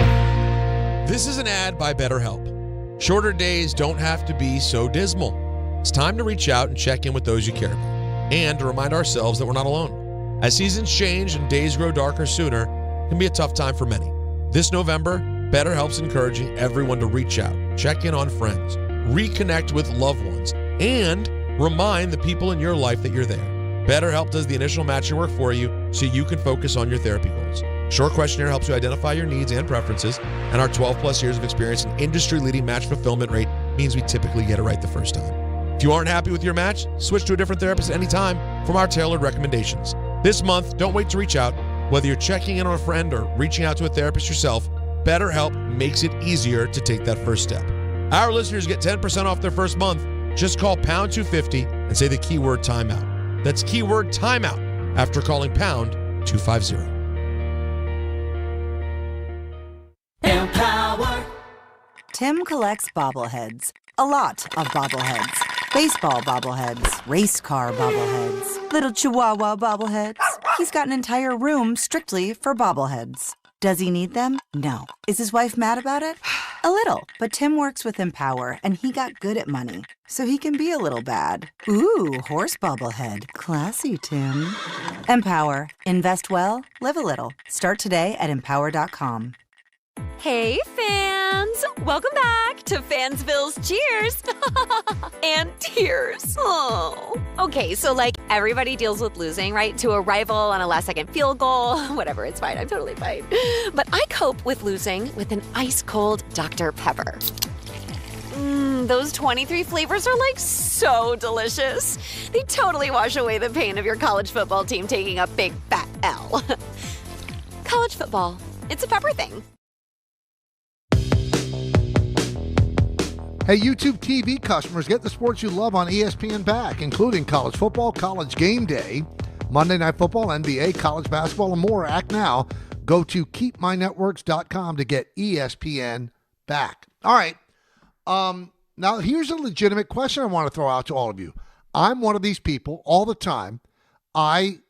This is an ad by BetterHelp. Shorter days don't have to be so dismal. It's time to reach out and check in with those you care about, and to remind ourselves that we're not alone. As seasons change and days grow darker sooner, it can be a tough time for many. This November, BetterHelp's encouraging everyone to reach out, check in on friends, reconnect with loved ones, and remind the people in your life that you're there. BetterHelp does the initial matching work for you so you can focus on your therapy goals. Short questionnaire helps you identify your needs and preferences, and our 12-plus years of experience and industry-leading match fulfillment rate means we typically get it right the first time. If you aren't happy with your match, switch to a different therapist at any time from our tailored recommendations. This month, don't wait to reach out. Whether you're checking in on a friend or reaching out to a therapist yourself, BetterHelp makes it easier to take that first step. Our listeners get 10% off their first month. Just call pound 250 and say the keyword timeout. That's keyword timeout after calling pound 250. Empower. Tim collects bobbleheads. A lot of bobbleheads. Baseball bobbleheads. Race car bobbleheads. Little chihuahua bobbleheads. He's got an entire room strictly for bobbleheads. Does he need them? No. Is his wife mad about it? A little. But Tim works with Empower, and he got good at money, so he can be a little bad. Ooh, horse bobblehead. Classy, Tim. Empower. Invest well, live a little. Start today at empower.com. Hey, fans! Welcome back to Fansville's Cheers and Tears. Oh. Okay, so everybody deals with losing, right? To a rival on a last-second field goal. Whatever, it's fine. I'm totally fine. But I cope with losing with an ice-cold Dr. Pepper. Those 23 flavors are so delicious. They totally wash away the pain of your college football team taking a big fat L. College football. It's a pepper thing. Hey, YouTube TV customers, get the sports you love on ESPN back, including college football, college game day, Monday Night Football, NBA, college basketball, and more. Act now. Go to keepmynetworks.com to get ESPN back. All right. Now, here's a legitimate question I want to throw out to all of you. I'm one of these people all the time. I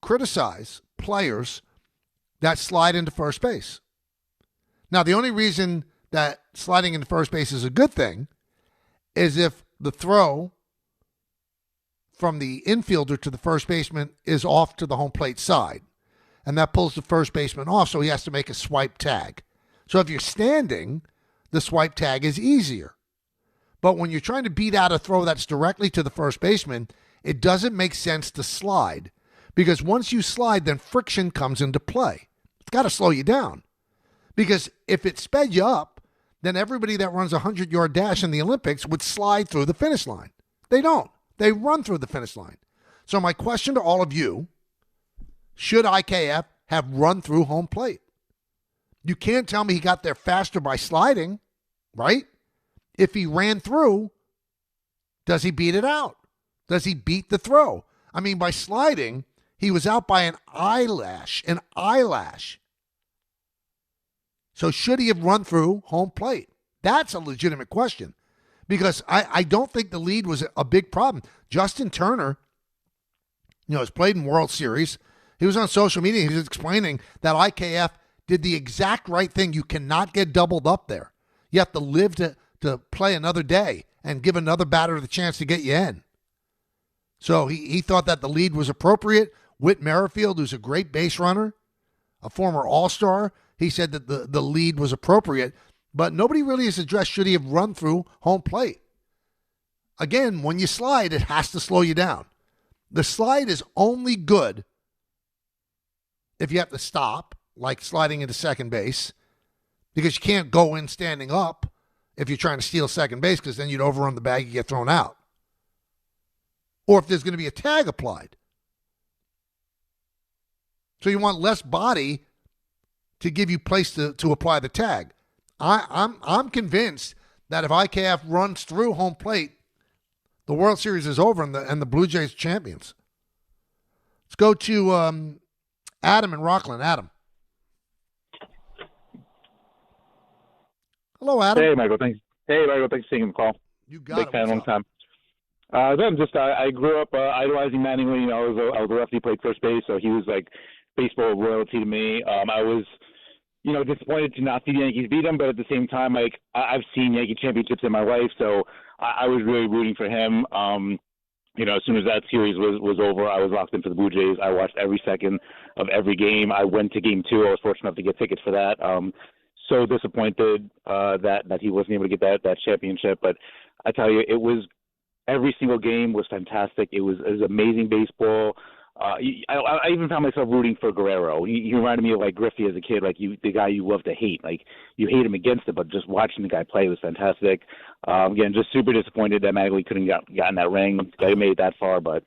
criticize players that slide into first base. Now, the only reason that sliding into first base is a good thing is if the throw from the infielder to the first baseman is off to the home plate side, and that pulls the first baseman off, so he has to make a swipe tag. So if you're standing, the swipe tag is easier. But when you're trying to beat out a throw that's directly to the first baseman, it doesn't make sense to slide, because once you slide, then friction comes into play. It's got to slow you down, because if it sped you up, then everybody that runs a 100-yard dash in the Olympics would slide through the finish line. They don't. They run through the finish line. So my question to all of you, should IKF have run through home plate? You can't tell me he got there faster by sliding, right? If he ran through, does he beat it out? Does he beat the throw? I mean, by sliding, he was out by an eyelash. So should he have run through home plate? That's a legitimate question, because I don't think the lead was a big problem. Justin Turner, has played in World Series. He was on social media. He was explaining that IKF did the exact right thing. You cannot get doubled up there. You have to live to play another day and give another batter the chance to get you in. So he thought that the lead was appropriate. Whit Merrifield, who's a great base runner, a former All-Star, he said that the lead was appropriate, but nobody really has addressed should he have run through home plate. Again, when you slide, it has to slow you down. The slide is only good if you have to stop, like sliding into second base, because you can't go in standing up if you're trying to steal second base, because then you'd overrun the bag, you get thrown out. Or if there's going to be a tag applied. So you want less body to give you place to apply the tag. I'm convinced that if IKF runs through home plate, the World Series is over and the Blue Jays are champions. Let's go to Adam in Rockland. Adam. Hello, Adam. Hey, Michael. Thanks. Thanks for taking the call. You got Big it. fan, long time. I grew up idolizing Mattingly. I was a lefty, played first base, so he was like baseball royalty to me. I was, disappointed to not see the Yankees beat him, but at the same time, like I've seen Yankee championships in my life, so I was really rooting for him. As soon as that series was over, I was locked in for the Blue Jays. I watched every second of every game. I went to Game 2. I was fortunate enough to get tickets for that. So disappointed that he wasn't able to get that championship, but I tell you, it was every single game was fantastic. It was amazing baseball. I even found myself rooting for Guerrero. He reminded me of like Griffey as a kid, like the guy you love to hate. Like you hate him against it, but just watching the guy play was fantastic. Again, just super disappointed that Mattingly couldn't gotten that ring. They made it that far, but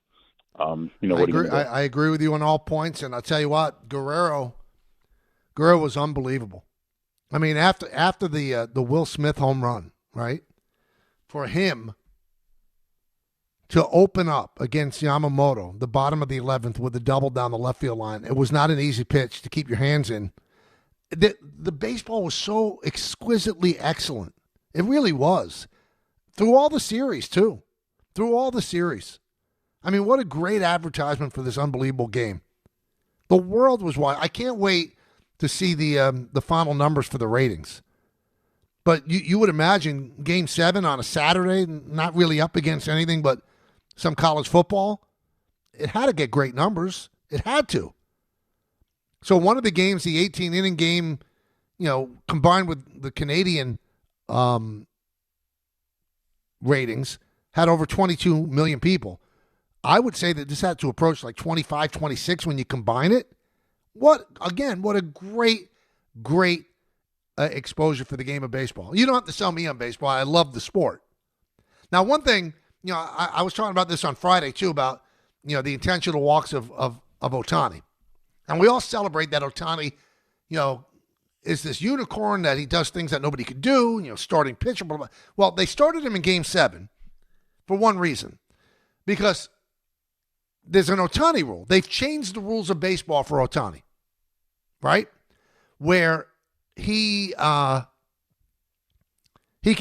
I agree with you on all points, and I'll tell you what, Guerrero was unbelievable. I mean, after the Will Smith home run, right? For him to open up against Yamamoto, the bottom of the 11th, with a double down the left field line, it was not an easy pitch to keep your hands in. The baseball was so exquisitely excellent. It really was. Through all the series, too. Through all the series. I mean, what a great advertisement for this unbelievable game. The world was wild. I can't wait to see the final numbers for the ratings. But you would imagine Game 7 on a Saturday, not really up against anything but some college football, it had to get great numbers. It had to. So one of the games, the 18-inning game, combined with the Canadian ratings, had over 22 million people. I would say that this had to approach like 25, 26 when you combine it. What a great exposure for the game of baseball. You don't have to sell me on baseball. I love the sport. Now, one thing, I was talking about this on Friday, too, about, the intentional walks of Ohtani. And we all celebrate that Ohtani, is this unicorn, that he does things that nobody could do, starting pitcher, blah, blah. Well, they started him in Game 7 for one reason, because there's an Ohtani rule. They've changed the rules of baseball for Ohtani, right? Where he can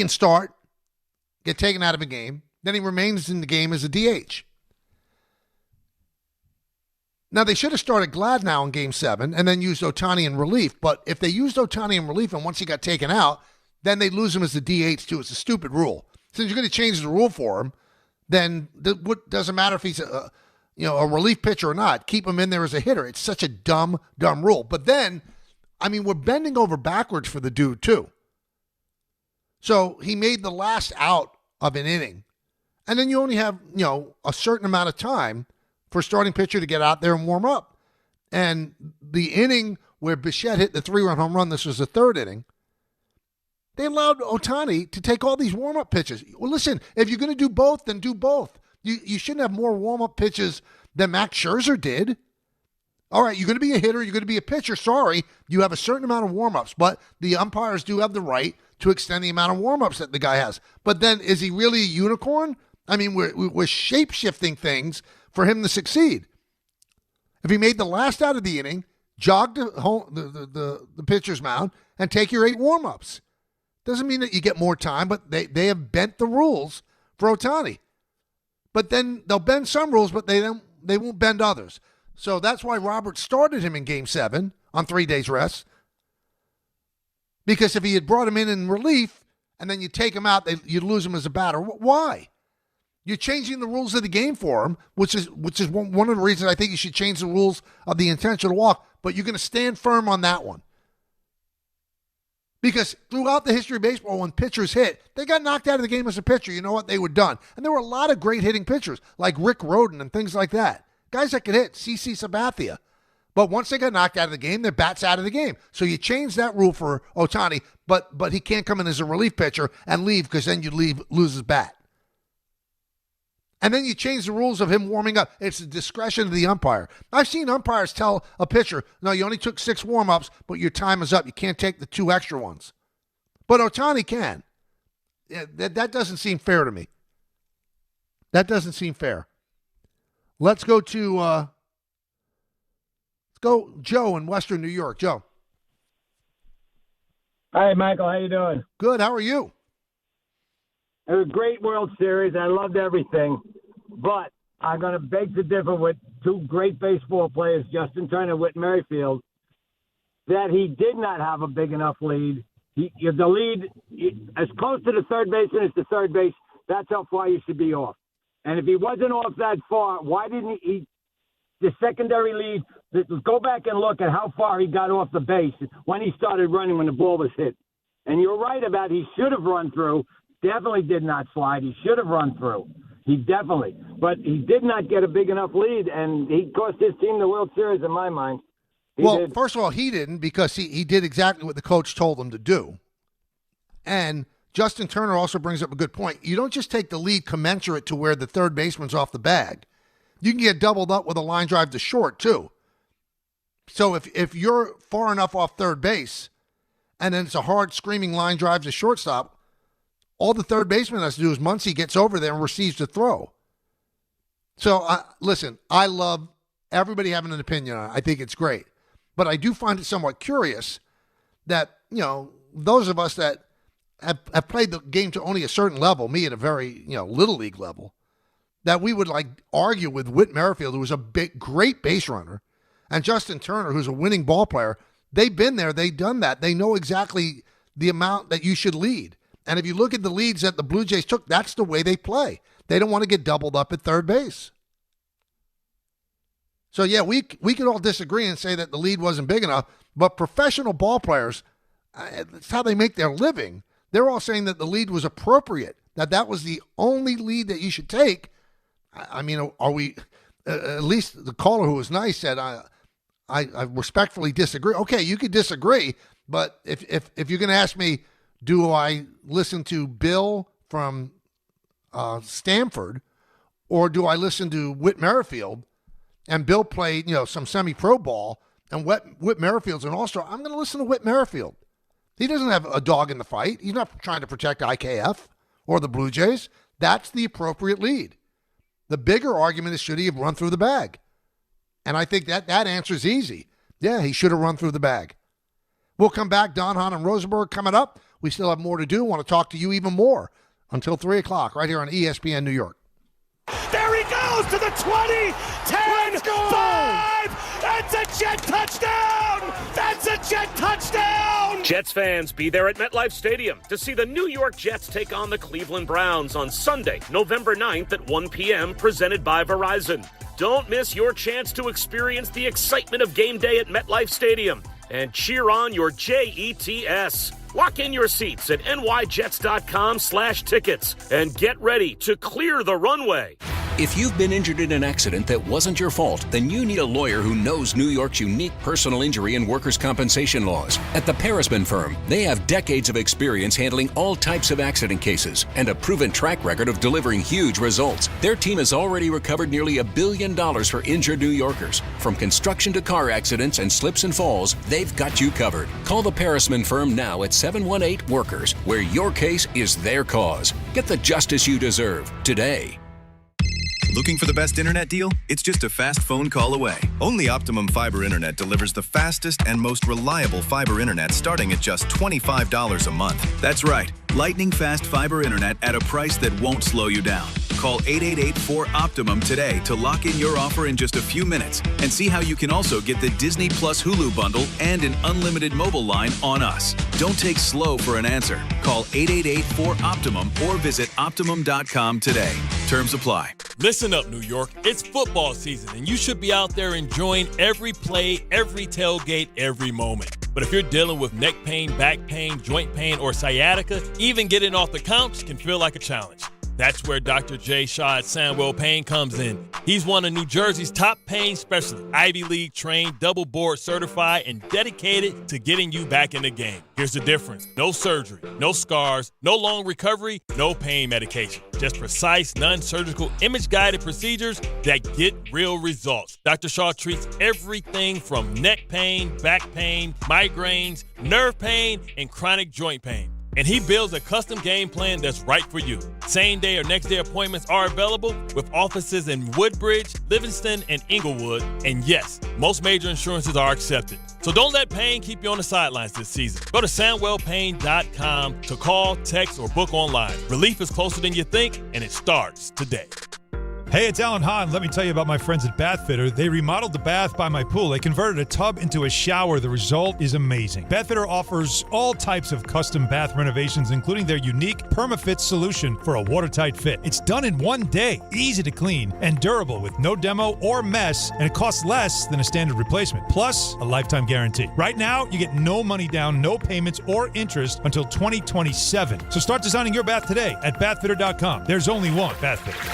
start, get taken out of a game, then he remains in the game as a DH. Now, they should have started Gladnow in Game 7 and then used Ohtani in relief, but if they used Ohtani in relief and once he got taken out, then they lose him as the DH too. It's a stupid rule. Since you're going to change the rule for him, then what doesn't matter if he's a relief pitcher or not. Keep him in there as a hitter. It's such a dumb rule. But then, we're bending over backwards for the dude too. So he made the last out of an inning. And then you only have, a certain amount of time for a starting pitcher to get out there and warm up. And the inning where Bichette hit the 3-run home run, this was the third inning, they allowed Ohtani to take all these warm-up pitches. Well, listen, if you're going to do both, then do both. You shouldn't have more warm-up pitches than Max Scherzer did. All right, you're going to be a hitter, you're going to be a pitcher. Sorry, you have a certain amount of warm-ups, but the umpires do have the right to extend the amount of warm-ups that the guy has. But then, is he really a unicorn? We're shape-shifting things for him to succeed. If he made the last out of the inning, jog to the pitcher's mound, and take your 8 warm-ups. Doesn't mean that you get more time, but they have bent the rules for Ohtani. But then they'll bend some rules, but they won't bend others. So that's why Roberts started him in Game 7 on 3 days rest. Because if he had brought him in relief and then you take him out, you'd lose him as a batter. Why? You're changing the rules of the game for him, which is one of the reasons I think you should change the rules of the intentional walk. But you're going to stand firm on that one. Because throughout the history of baseball, when pitchers hit, they got knocked out of the game as a pitcher. You know what? They were done. And there were a lot of great hitting pitchers, like Rick Rhoden and things like that. Guys that could hit, CC Sabathia. But once they got knocked out of the game, their bat's out of the game. So you change that rule for Ohtani, but he can't come in as a relief pitcher and leave because then you lose his bat. And then you change the rules of him warming up. It's the discretion of the umpire. I've seen umpires tell a pitcher, no, you only took 6 warm-ups, but your time is up. You can't take the 2 extra ones. But Ohtani can. Yeah, that doesn't seem fair to me. That doesn't seem fair. Let's go to Joe in Western New York. Joe. Hi, Michael. How you doing? Good. How are you? It was a great World Series. I loved everything. But I'm going to beg to differ with 2 great baseball players, Justin Turner and Whit Merrifield, that he did not have a big enough lead. The lead, as close to the third baseman as the third base, that's how far you should be off. And if he wasn't off that far, why didn't he the secondary lead, go back and look at how far he got off the base when he started running when the ball was hit. And you're right about he should have run through. Definitely did not slide. He should have run through. But he did not get a big enough lead, and he cost his team the World Series in my mind. First of all, he didn't because he did exactly what the coach told him to do. And Justin Turner also brings up a good point. You don't just take the lead commensurate to where the third baseman's off the bag. You can get doubled up with a line drive to short, too. So if you're far enough off third base, and then it's a hard screaming line drive to shortstop, all the third baseman has to do is Muncy gets over there and receives the throw. So, listen, I love everybody having an opinion on it. I think it's great. But I do find it somewhat curious that, those of us that have played the game to only a certain level, me at a very, little league level, that we would argue with Whit Merrifield, who was a great base runner, and Justin Turner, who's a winning ball player. They've been there. They've done that. They know exactly the amount that you should lead. And if you look at the leads that the Blue Jays took, that's the way they play. They don't want to get doubled up at third base. So, yeah, we could all disagree and say that the lead wasn't big enough, but professional ball players, that's how they make their living. They're all saying that the lead was appropriate, that was the only lead that you should take. I mean, are we at least the caller who was nice said, I respectfully disagree. Okay, you could disagree, but if you're going to ask me, do I listen to Bill from Stanford, or do I listen to Whit Merrifield? And Bill played, some semi-pro ball, and Whit Merrifield's an all-star. I'm going to listen to Whit Merrifield. He doesn't have a dog in the fight. He's not trying to protect IKF or the Blue Jays. That's the appropriate lead. The bigger argument is, should he have run through the bag? And I think that answer is easy. Yeah, he should have run through the bag. We'll come back. Don, Hahn, and Rosenberg coming up. We still have more to do. Want to talk to you even more until 3 o'clock right here on ESPN New York. There he goes to the 20, 10, 5. That's a Jet touchdown. That's a Jet touchdown. Jets fans, be there at MetLife Stadium to see the New York Jets take on the Cleveland Browns on Sunday, November 9th at 1 p.m., presented by Verizon. Don't miss your chance to experience the excitement of game day at MetLife Stadium and cheer on your Jets. Lock in your seats at nyjets.com/tickets and get ready to clear the runway. If you've been injured in an accident that wasn't your fault, then you need a lawyer who knows New York's unique personal injury and workers' compensation laws. At the Parisman Firm, they have decades of experience handling all types of accident cases and a proven track record of delivering huge results. Their team has already recovered nearly $1 billion for injured New Yorkers. From construction to car accidents and slips and falls, they've got you covered. Call the Parisman Firm now at 718-WORKERS, where your case is their cause. Get the justice you deserve today. Looking for the best internet deal? It's just a fast phone call away. Only Optimum Fiber Internet delivers the fastest and most reliable fiber internet starting at just $25 a month. That's right, lightning fast fiber internet at a price that won't slow you down. Call 888-4-OPTIMUM today to lock in your offer in just a few minutes and see how you can also get the Disney Plus Hulu bundle and an unlimited mobile line on us. Don't take slow for an answer. Call 888-4-OPTIMUM or visit Optimum.com today. Terms apply. Listen up, New York. It's football season, and you should be out there enjoying every play, every tailgate, every moment. But if you're dealing with neck pain, back pain, joint pain, or sciatica, even getting off the couch can feel like a challenge. That's where Dr. Jay Shaw at Sandwell Pain comes in. He's one of New Jersey's top pain specialists, Ivy League trained, double board certified, and dedicated to getting you back in the game. Here's the difference. No surgery, no scars, no long recovery, no pain medication. Just precise, non-surgical, image-guided procedures that get real results. Dr. Shaw treats everything from neck pain, back pain, migraines, nerve pain, and chronic joint pain. And he builds a custom game plan that's right for you. Same day or next day appointments are available with offices in Woodbridge, Livingston, and Inglewood. And yes, most major insurances are accepted. So don't let pain keep you on the sidelines this season. Go to SandwellPain.com to call, text, or book online. Relief is closer than you think, and it starts today. Hey, it's Alan Hahn. Let me tell you about my friends at Bath Fitter. They remodeled the bath by my pool. They converted a tub into a shower. The result is amazing. Bath Fitter offers all types of custom bath renovations, including their unique PermaFit solution for a watertight fit. It's done in one day, easy to clean, and durable with no demo or mess, and it costs less than a standard replacement, plus a lifetime guarantee. Right now, you get no money down, no payments, or interest until 2027. So start designing your bath today at bathfitter.com. There's only one Bath Fitter.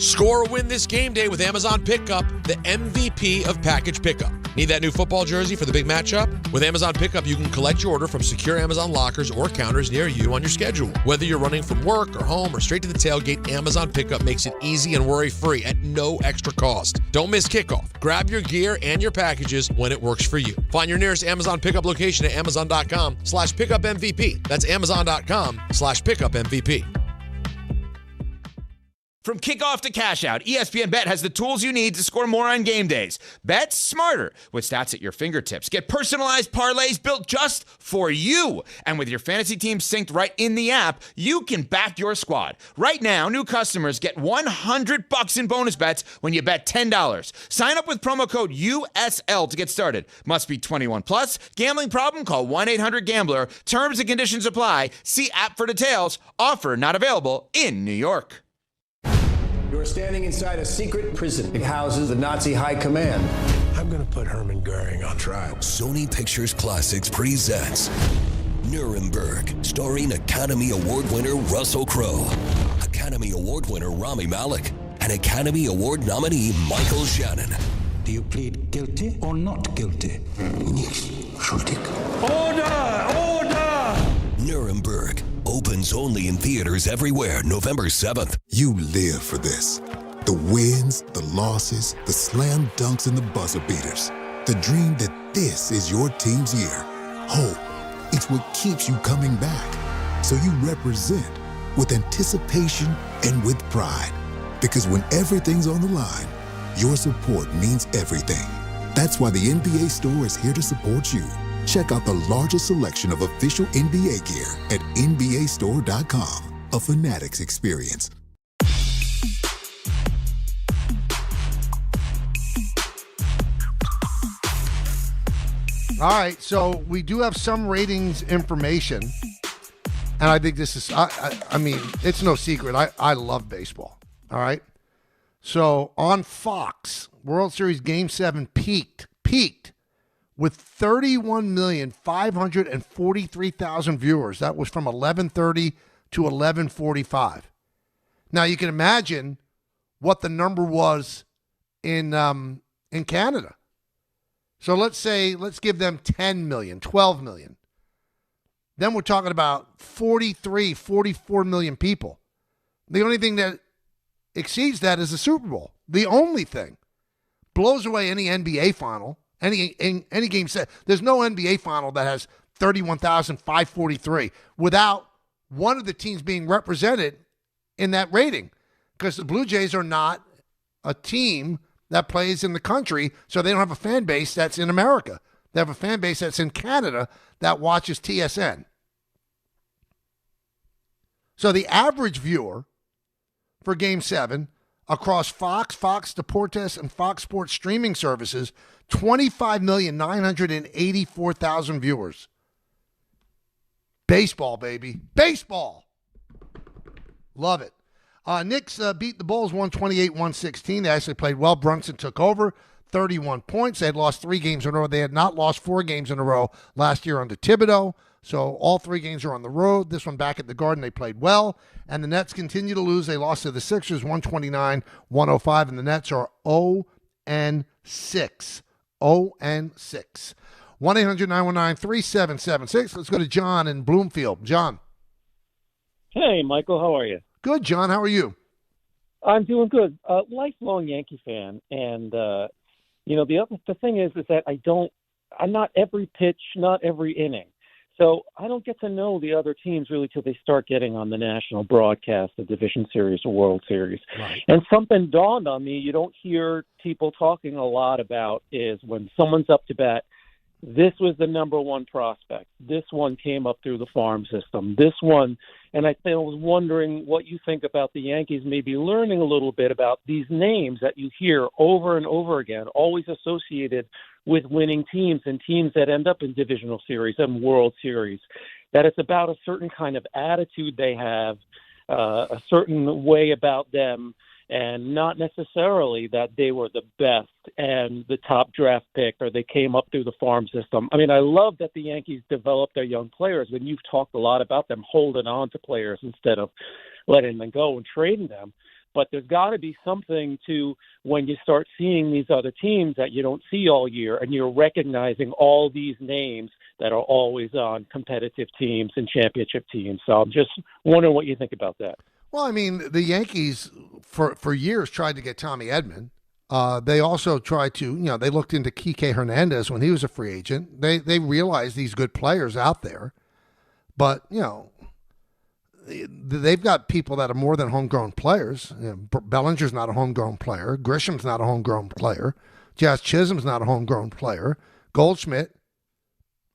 Score a win this game day with Amazon Pickup, the MVP of package pickup. Need that new football jersey for the big matchup? With Amazon Pickup, you can collect your order from secure Amazon lockers or counters near you on your schedule. Whether you're running from work or home or straight to the tailgate, Amazon Pickup makes it easy and worry-free at no extra cost. Don't miss kickoff. Grab your gear and your packages when it works for you. Find your nearest Amazon Pickup location at amazon.com/pickupmvp. That's amazon.com/pickupmvp. From kickoff to cash out, ESPN Bet has the tools you need to score more on game days. Bet smarter with stats at your fingertips. Get personalized parlays built just for you. And with your fantasy team synced right in the app, you can back your squad. Right now, new customers get $100 in bonus bets when you bet $10. Sign up with promo code USL to get started. Must be 21 plus. Gambling problem? Call 1-800-GAMBLER. Terms and conditions apply. See app for details. Offer not available in New York. You're standing inside a secret prison. It houses the Nazi high command. I'm going to put Hermann Goering on trial. Sony Pictures Classics presents Nuremberg, starring Academy Award winner Russell Crowe, Academy Award winner Rami Malek, and Academy Award nominee Michael Shannon. Do you plead guilty or not guilty? Schuldig. Order! Order! Nuremberg opens only in theaters everywhere November 7th. You live for this. The wins, the losses, the slam dunks, and the buzzer beaters. The dream that this is your team's year. Hope. It's what keeps you coming back. So you represent with anticipation and with pride. Because when everything's on the line, your support means everything. That's why the NBA Store is here to support you. Check out the largest selection of official NBA gear at NBAstore.com. A Fanatics experience. All right, so we do have some ratings information, and I think this is, I mean, it's no secret. I love baseball, all right? So on Fox, World Series Game 7 peaked with 31,543,000 viewers. That was from 11:30 to 11:45. Now you can imagine what the number was in Canada. So let's give them 10 million, 12 million. Then we're talking about 43, 44 million people. The only thing that exceeds that is the Super Bowl. The only thing. Blows away any NBA final. Any game set. There's no NBA final that has 31,543 without one of the teams being represented in that rating, because the Blue Jays are not a team that plays in the country, so they don't have a fan base that's in America. They have a fan base that's in Canada that watches TSN. So the average viewer for Game 7 across Fox, Fox Deportes, and Fox Sports streaming services, 25,984,000 viewers. Baseball, baby. Baseball. Love it. Knicks beat the Bulls 128-116. They actually played well. Brunson took over, 31 points. They had lost 3 games in a row. They had not lost 4 games in a row last year under Thibodeau. So all 3 games are on the road. This one back at the Garden, they played well. And the Nets continue to lose. They lost to the Sixers 129-105. And the Nets are 0-6. 0-6. 1-800-919-3776. Let's go to John in Bloomfield. John. Hey, Michael. How are you? Good, John. How are you? I'm doing good. Lifelong Yankee fan. And, the thing is that I'm not every pitch, not every inning. So I don't get to know the other teams really till they start getting on the national broadcast, the Division Series or World Series. Right. And something dawned on me you don't hear people talking a lot about is when someone's up to bat, this was the number one prospect. This one came up through the farm system. This one, and I was wondering what you think about the Yankees maybe learning a little bit about these names that you hear over and over again, always associated with winning teams and teams that end up in divisional series and World Series, that it's about a certain kind of attitude they have, a certain way about them, and not necessarily that they were the best and the top draft pick or they came up through the farm system. I mean, I love that the Yankees develop their young players, and you've talked a lot about them holding on to players instead of letting them go and trading them. But there's got to be something to when you start seeing these other teams that you don't see all year, and you're recognizing all these names that are always on competitive teams and championship teams. So I'm just wondering what you think about that. Well, I mean, the Yankees for years tried to get Tommy Edman. They also tried to, they looked into Kike Hernandez when he was a free agent. They realized these good players out there. But, they've got people that are more than homegrown players. Bellinger's not a homegrown player. Grisham's not a homegrown player. Jazz Chisholm's not a homegrown player. Goldschmidt,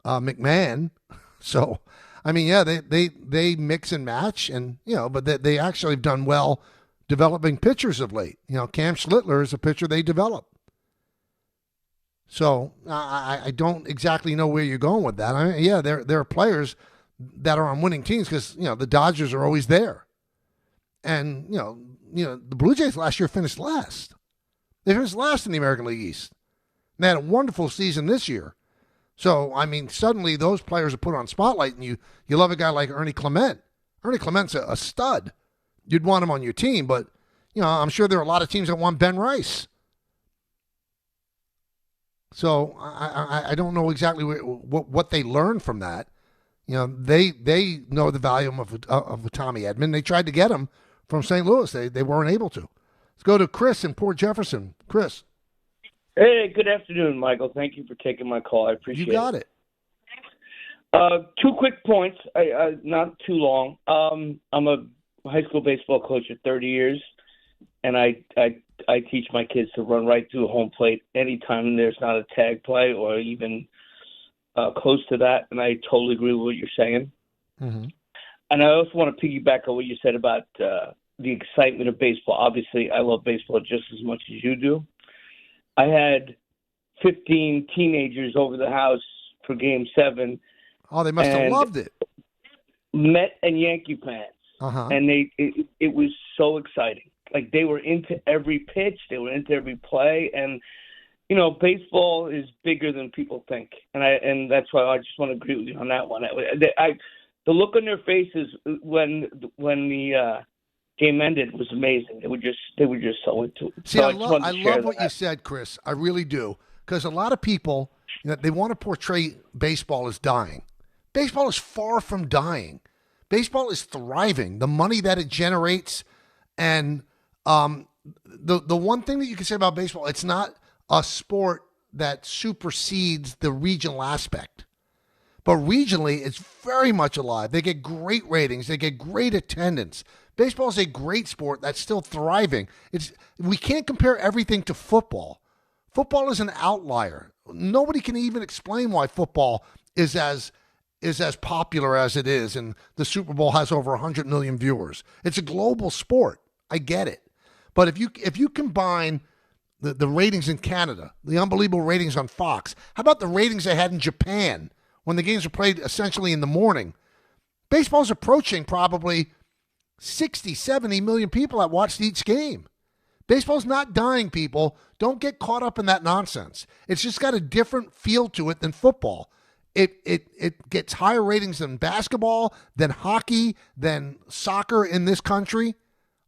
McMahon. So, I mean, yeah, they mix and match, and but they actually have done well developing pitchers of late. Cam Schlittler is a pitcher they develop. So I don't exactly know where you're going with that. I mean, yeah, there are players that are on winning teams because the Dodgers are always there, and the Blue Jays last year finished last. They finished last in the American League East. And they had a wonderful season this year. So I mean, suddenly those players are put on spotlight, and you love a guy like Ernie Clement. Ernie Clement's a stud. You'd want him on your team, but I'm sure there are a lot of teams that want Ben Rice. So I don't know exactly what they learned from that. They know the value of Tommy Edman. They tried to get him from St. Louis. They weren't able to. Let's go to Chris in Port Jefferson. Chris. Hey, good afternoon, Michael. Thank you for taking my call. I appreciate it. You got it. 2 quick points, not too long. I'm a high school baseball coach for 30 years, and I teach my kids to run right through home plate anytime there's not a tag play or even close to that, and I totally agree with what you're saying. Mm-hmm. And I also want to piggyback on what you said about the excitement of baseball. Obviously, I love baseball just as much as you do. I had 15 teenagers over the house for Game 7. Oh, they must have loved it. Met and Yankee fans. Uh-huh. And it was so exciting. Like, they were into every pitch. They were into every play. And, baseball is bigger than people think. And that's why I just want to agree with you on that one. The look on their faces when the game ended was amazing. They were just so into it. See, I love what you said, Chris. I really do. Because a lot of people, they want to portray baseball as dying. Baseball is far from dying. Baseball is thriving. The money that it generates, and the one thing that you can say about baseball, it's not a sport that supersedes the regional aspect. But regionally, it's very much alive. They get great ratings. They get great attendance. Baseball is a great sport that's still thriving. We can't compare everything to football. Football is an outlier. Nobody can even explain why football is as is as popular as it is, and the Super Bowl has over 100 million viewers. It's a global sport. I get it. But if you combine the ratings in Canada, the unbelievable ratings on Fox, how about the ratings they had in Japan when the games were played essentially in the morning? Baseball's approaching probably 60, 70 million people that watched each game. Baseball's not dying, people. Don't get caught up in that nonsense. It's just got a different feel to it than football. It gets higher ratings than basketball, than hockey, than soccer in this country.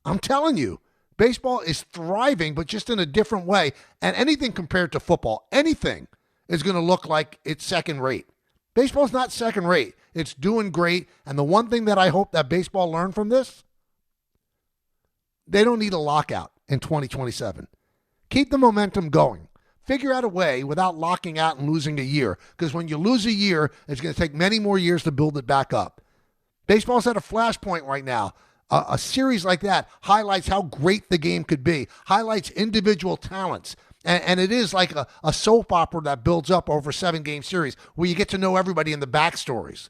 I'm telling you, baseball is thriving, but just in a different way. And anything compared to football, anything is going to look like it's second rate. Baseball's not second rate. It's doing great. And the one thing that I hope that baseball learned from this, they don't need a lockout in 2027. Keep the momentum going. Figure out a way without locking out and losing a year, because when you lose a year, it's going to take many more years to build it back up. Baseball's at a flashpoint right now. A series like that highlights how great the game could be, highlights individual talents, and it is like a soap opera that builds up over a 7-game series where you get to know everybody in the backstories.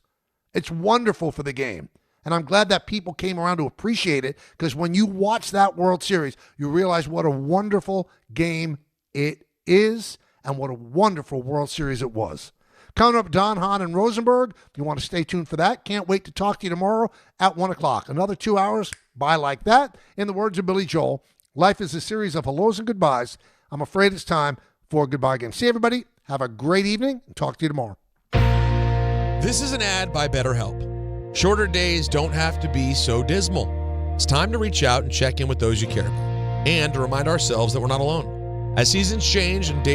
It's wonderful for the game. And I'm glad that people came around to appreciate it, because when you watch that World Series, you realize what a wonderful game it is and what a wonderful World Series it was. Coming up, Don, Hahn, and Rosenberg. You want to stay tuned for that. Can't wait to talk to you tomorrow at 1 o'clock. Another 2 hours. Bye like that. In the words of Billy Joel, life is a series of hellos and goodbyes. I'm afraid it's time for a goodbye again. See everybody. Have a great evening, and talk to you tomorrow. This is an ad by BetterHelp. Shorter days don't have to be so dismal. It's time to reach out and check in with those you care about, and to remind ourselves that we're not alone. As seasons change and days